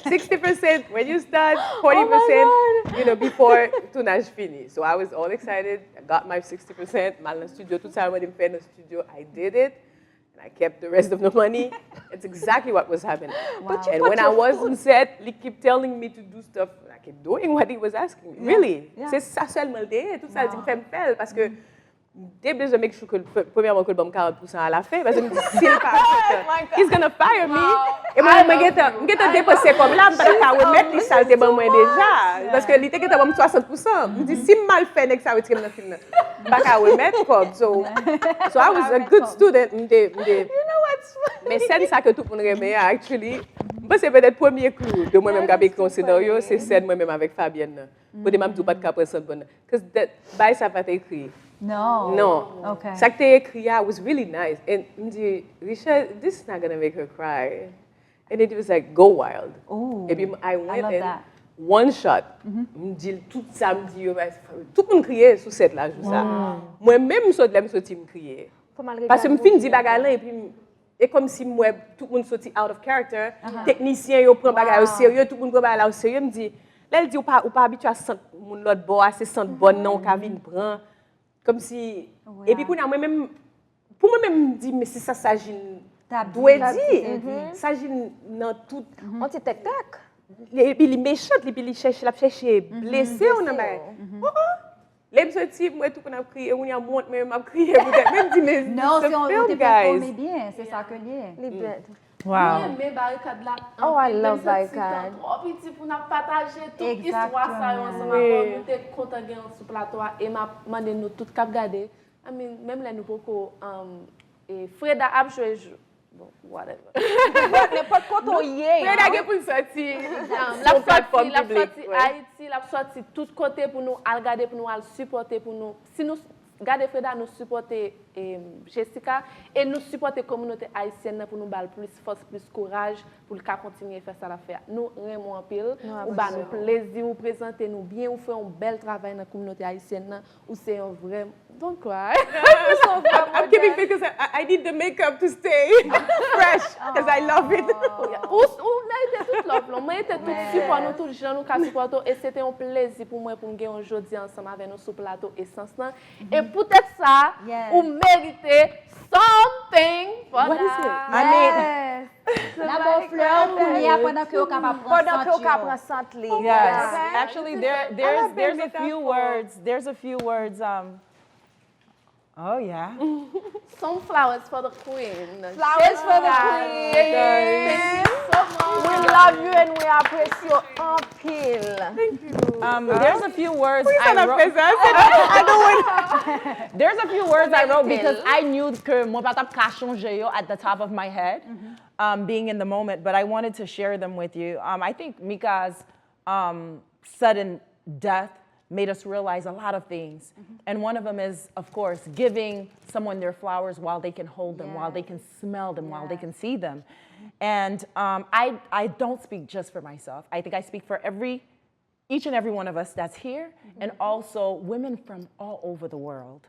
60% when you start, 40%, you know, before tournage fini. So I was all excited. I got my 60%. Mal dans studio, tout ça, moi, je fais dans studio. I did it, and I kept the rest of the money. It's exactly what was happening. Wow. And when I was on set, he kept telling me to do stuff. I kept doing what he was asking me. Really? C'est ça seulement le tout ça, il me fait faire parce que dès je make sure que premièrement que le bon 40% à la fin parce que me dit s'il pas he's gonna fire me et moi me get dépenser comme là parce que je mettre les saletés bon moi déjà parce que il était que bon 60% me dit si mal fait nek ça retirer dans film pas qu'à remettre comme so I was a good student you know what's funny mais c'est ça que tout le monde remet actually c'est peut-être premier clou de moi-même qui a écrit un scénario c'est scène moi-même avec Fabienne pour des même tout pas de cap personne bonne parce que by ça pas écrit. No. Okay. Ça que t'as écrit was really nice. And me dit, Richard, this is not gonna make her cry. And it was like, go wild. Ooh, Et puis I went love in that. one shot. Me dit tout ça, me dit, tout le monde criait sur cette là, moi-même je sorti me crier. Parce que me fin dit bagarre et puis et comme si moi tout le monde sorti out of character, technicien yo prend bagarre au sérieux, tout le monde prend bagarre au sérieux, me dit là elle dit ou pas habitué à sentir mon l'autre bord, c'est sentir bonne non qu'a vinn prend. Comme si et puis pour moi-même dire mais c'est ça s'agit doit dire s'agit dans tout On t'y tac tac. et puis les méchants et puis les chercher blessé on a les petits moi tout qu'on a crié on y a monte même a crié peut-être même dit mais Non, si on te performe bien, c'est ça que lié. Wow. Mais barricade là. Oh, I love barricade. Trop petit pour nous partager toute l'histoire ça ensemble. Nous t'es content de sur plateau et m'a demandé nous tout cap garder. I mean même là nous beaucoup et Freda a joué bon, whatever. N'importe quoi ton yé. Mais là, pour sortir La plateforme publique. Haïti, la sorti tout côté pour nous, à regarder pour nous, à supporter pour nous. Si nous garder Freda, nous supporter Jessica et nous supporter la communauté haïtienne pour nous donner plus force, plus courage pour continuer à faire ça l'affaire. Nous aimons en pile, ou bah nous plaisir, ou présenter nous bien, ou faire un bel travail dans la communauté haïtienne, ou c'est un vrai. Don't cry. I'm keeping because I need the makeup to stay fresh because I love it. Ou mérite tout l'offre, on mérite tout support, nous tous les gens nous qui supportent et c'était un plaisir pour moi pour nous gagner aujourd'hui ensemble avec nous sur le plateau Essence. Et peut-être ça, ou méritez something for What is it? that. I mean, D'abord fleur pour lui pendant que vous capable prendre santé. Yes. Actually, there's a few words. There's a few words. Oh yeah. Some flowers for the queen. Flowers for the queen. Thank you so much. We love you and we appreciate you en pile. There's a few words I wrote. There's a few words I wrote because I knew que mon patap ka changer yo at the top of my head, being in the moment, but I wanted to share them with you. I think Mika's sudden death made us realize a lot of things. And one of them is, of course, giving someone their flowers while they can hold them, while they can smell them, while they can see them. And I don't speak just for myself. I think I speak for each and every one of us that's here, and also women from all over the world.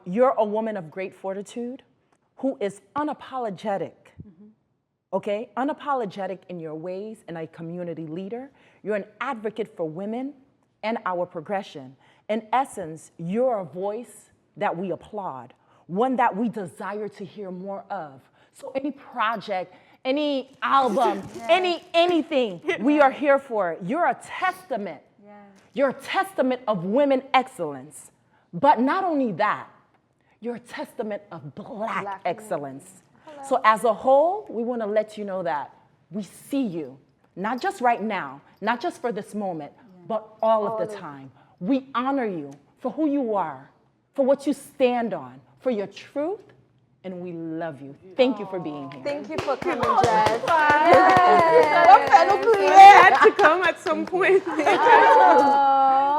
You're a woman of great fortitude who is unapologetic, okay? Unapologetic in your ways and a community leader. You're an advocate for women and our progression. In essence, you're a voice that we applaud, one that we desire to hear more of. So any project, any album, anything, we are here for it. You're a testament. You're a testament of women excellence. But not only that, you're a testament of black excellence. So as a whole, we want to let you know that we see you, not just right now, not just for this moment, but all of the time. We honor you for who you are, for what you stand on, for your truth, and we love you. Thank you for being here. Thank you for coming, Jess. I had to come at some point.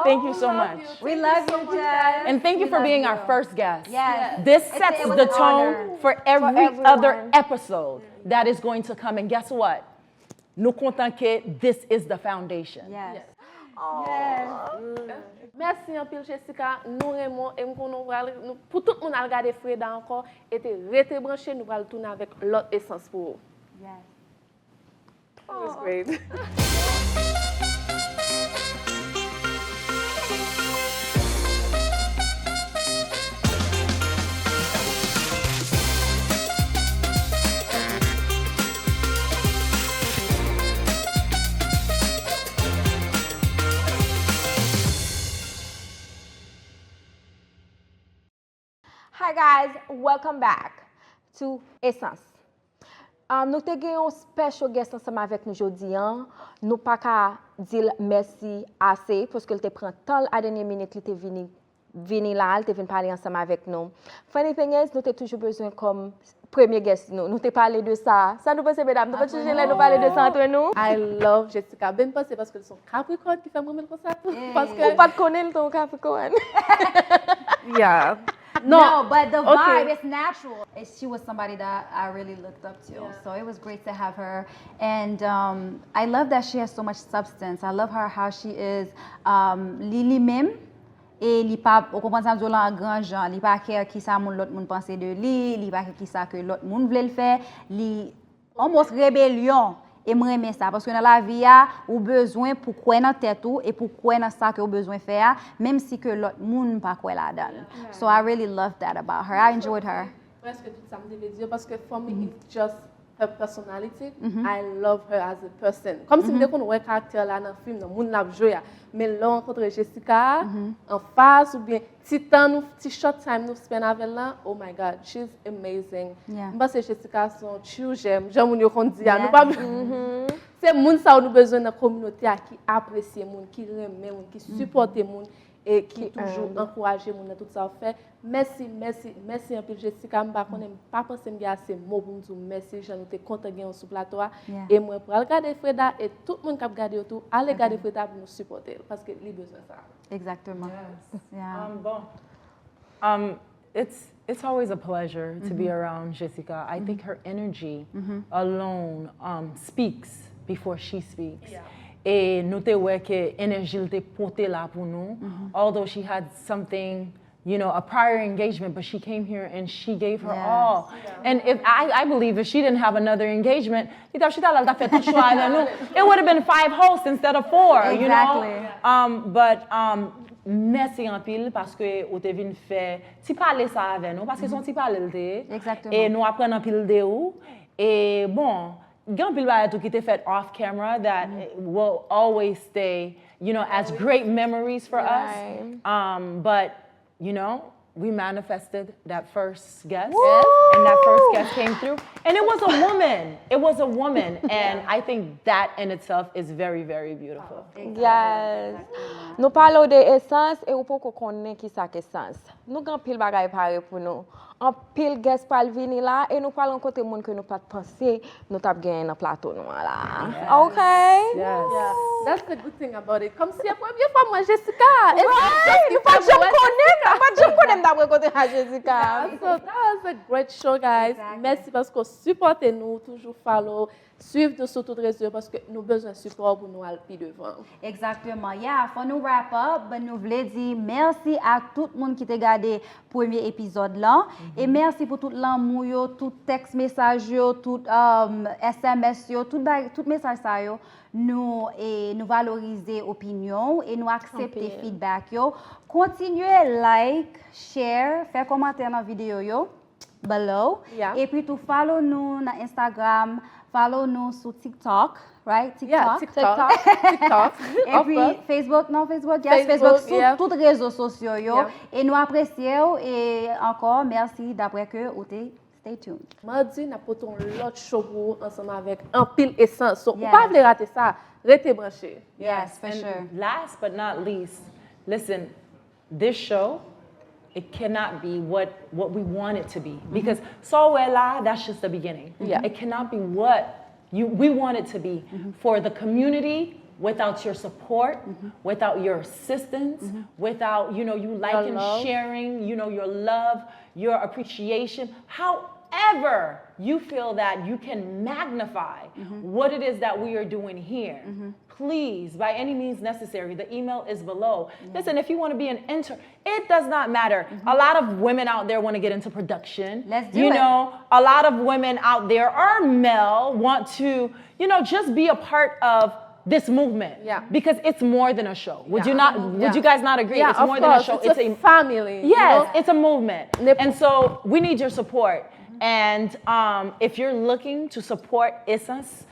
Thank you so much. We love you, Jess. And thank you for being our first guest. Yes. This sets It was the an honor. tone for every other episode that is going to come. And guess what? Nous comptons que this is the foundation. Yes. Merci un pile Jessica, nous aimons et pour tout le monde à regarder Freda encore et rester branché, nous allons tourner avec l'autre essence pour vous. Yes. That was great. Hi guys, welcome back to Essence. Nous te gen un special guest ensemble avec nous aujourd'hui. Nous pas qu'à dire merci assez parce que te prend tant à dernière minute il te vini là, il te vient parler ensemble avec nous. Funny thing is, nous te toujours besoin comme premier guest nous te parler de ça. Ça nous passe mesdames, nous pas toujours là nous parler de ça entre nous. I love Jessica. Ben pas c'est parce que son Capricorne qui fait moi comme ça. Parce que pas de connaître ton Capricorne. Yeah. No, but the vibe is natural. She was somebody that I really looked up to. So it was great to have her. And I love that she has so much substance. I love her how she is Lily même. Et li pa, ou kompren sa mzo lan grand jan, li pa care ki sa moun lot moun pense de li pa care ki sa ke lot moun vle l fè, li almost rébellion. Et moi aimer ça parce que dans la vie ou besoin pour quoi dans tête ou et pour quoi dans ça que ou besoin faire même si que l'autre monde pas quoi la donne. So I really loved that about her. I enjoyed her. Presque tout ça me devait dire parce que for me it's just her personality. I love her as a person. Comme si me qu'on ouais caractère là dans film dans monde n'a joué mais là rencontre Jessica en face ou bien petit short time nous spend avec là. Oh my god, she's amazing. Parce que Jessica son true j'aime moun yo kon di nous pas c'est moun ça nous besoin dans communauté qui apprécie moun, qui aime moun, qui supporte moun et qui toujours encourager mon tout ça fait. Merci un peu Jessica, je pas penser me assez mot pour dire merci, je suis content de sur plateau et moi pour regarder Freda et tout le monde qui regarde autour, allez regarder Freda pour nous supporter parce que les besoin ça. Exactement. Yeah. It's always a pleasure to be around Jessica. I think her energy alone speaks before she speaks. Et nous te voyons que l'énergie te portée là pour nous. Although she had something, you know, a prior engagement, but she came here and she gave her all. And if I believe if she didn't have another engagement, it would have been 5 hosts instead of 4, you know. Merci en pile parce que vous avez venu faire ti parler ça avec nous parce que son ti parler Exactement. et nous apprenons en pile de vous et bon grand pile ba tout qui était fait off camera that will always stay, you know, as great memories for us. But you know, we manifested that first guest, and that first guest came through, and it was a woman. It was a woman, and I think that in itself is very, very beautiful. Yes. Nous parlons de essence et ou pas qu'on connaît qui ça essence. Nous grand pile bagay paré pour nous. En pile guest pral vini là et nous parlons côté monde que nous pas penser nous t'a gagné dans plateau nous là. Okay? Yes. Yeah. That's the good thing about it. Comme si la première fois moi Jessica. Pas je connais d'après côté Jessica. So that was a great show guys. Merci parce que supportez nous, toujours follow, suivez nous sur toutes les réseaux parce que nous besoin de support pour nous aller plus devant. Exactement. Yeah, for nous wrap up, ben nous voulons dire merci à tout le monde qui t'a regardé premier épisode là et merci pour tout l'amour yo, tout texte message yo, tout SMS yo, tout message ça yo. Nous valoriser opinion et nous accepter feedback yo. Continuez like, share, faire commentaire dans vidéo yo below. Et puis tout follow nous sur Instagram, follow nous sur TikTok, right? TikTok. Et puis Facebook, yes, Facebook sur tous les réseaux sociaux yo. Et nous apprécions et encore merci d'après que vous stay tuned. Mardi, nous avons l'autre show pour ensemble avec un pile essence. So, pas de rater ça, restez branchés. Yes, for sure. Last but not least, listen, this show, it cannot be what we want it to be. Because Sowela, that's just the beginning. It cannot be what we want it to be for the community without your support, without your assistance, without, you know, you liking, sharing, you know, your love, your appreciation. However you feel that you can magnify what it is that we are doing here, please, by any means necessary, the email is below. Listen, if you want to be an intern, it does not matter. A lot of women out there want to get into production. Let's do it. You know, a lot of women out there are male, want to, you know, just be a part of this movement, because it's more than a show. Would you not? Would you guys not agree? It's more than a show. It's a family. Yes, it's a movement, and so we need your support. And if you're looking to support Esans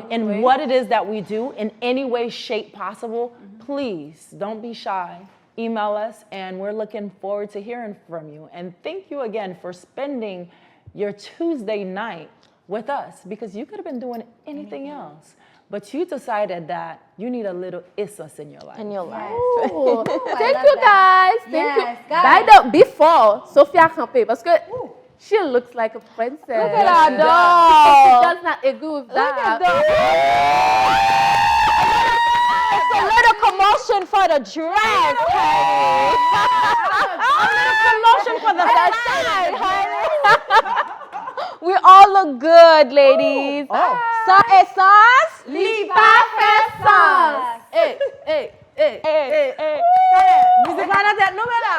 in what it is that we do in any way, shape possible, please don't be shy. Email us, and we're looking forward to hearing from you. And thank you again for spending your Tuesday night with us, because you could have been doing anything else. But you decided that you need a little Esans in your life. Ooh, thank you guys. Thank you. By the before Sophia Campé, parce que she looks like a princess. Look at her dog. She does not agree with that. Look at that. It's a little commotion for the dress, honey. A little promotion for the side, honey. We all look good, ladies. Sans essence, Li pas fait sens. Hey. Musique là, non, mais là.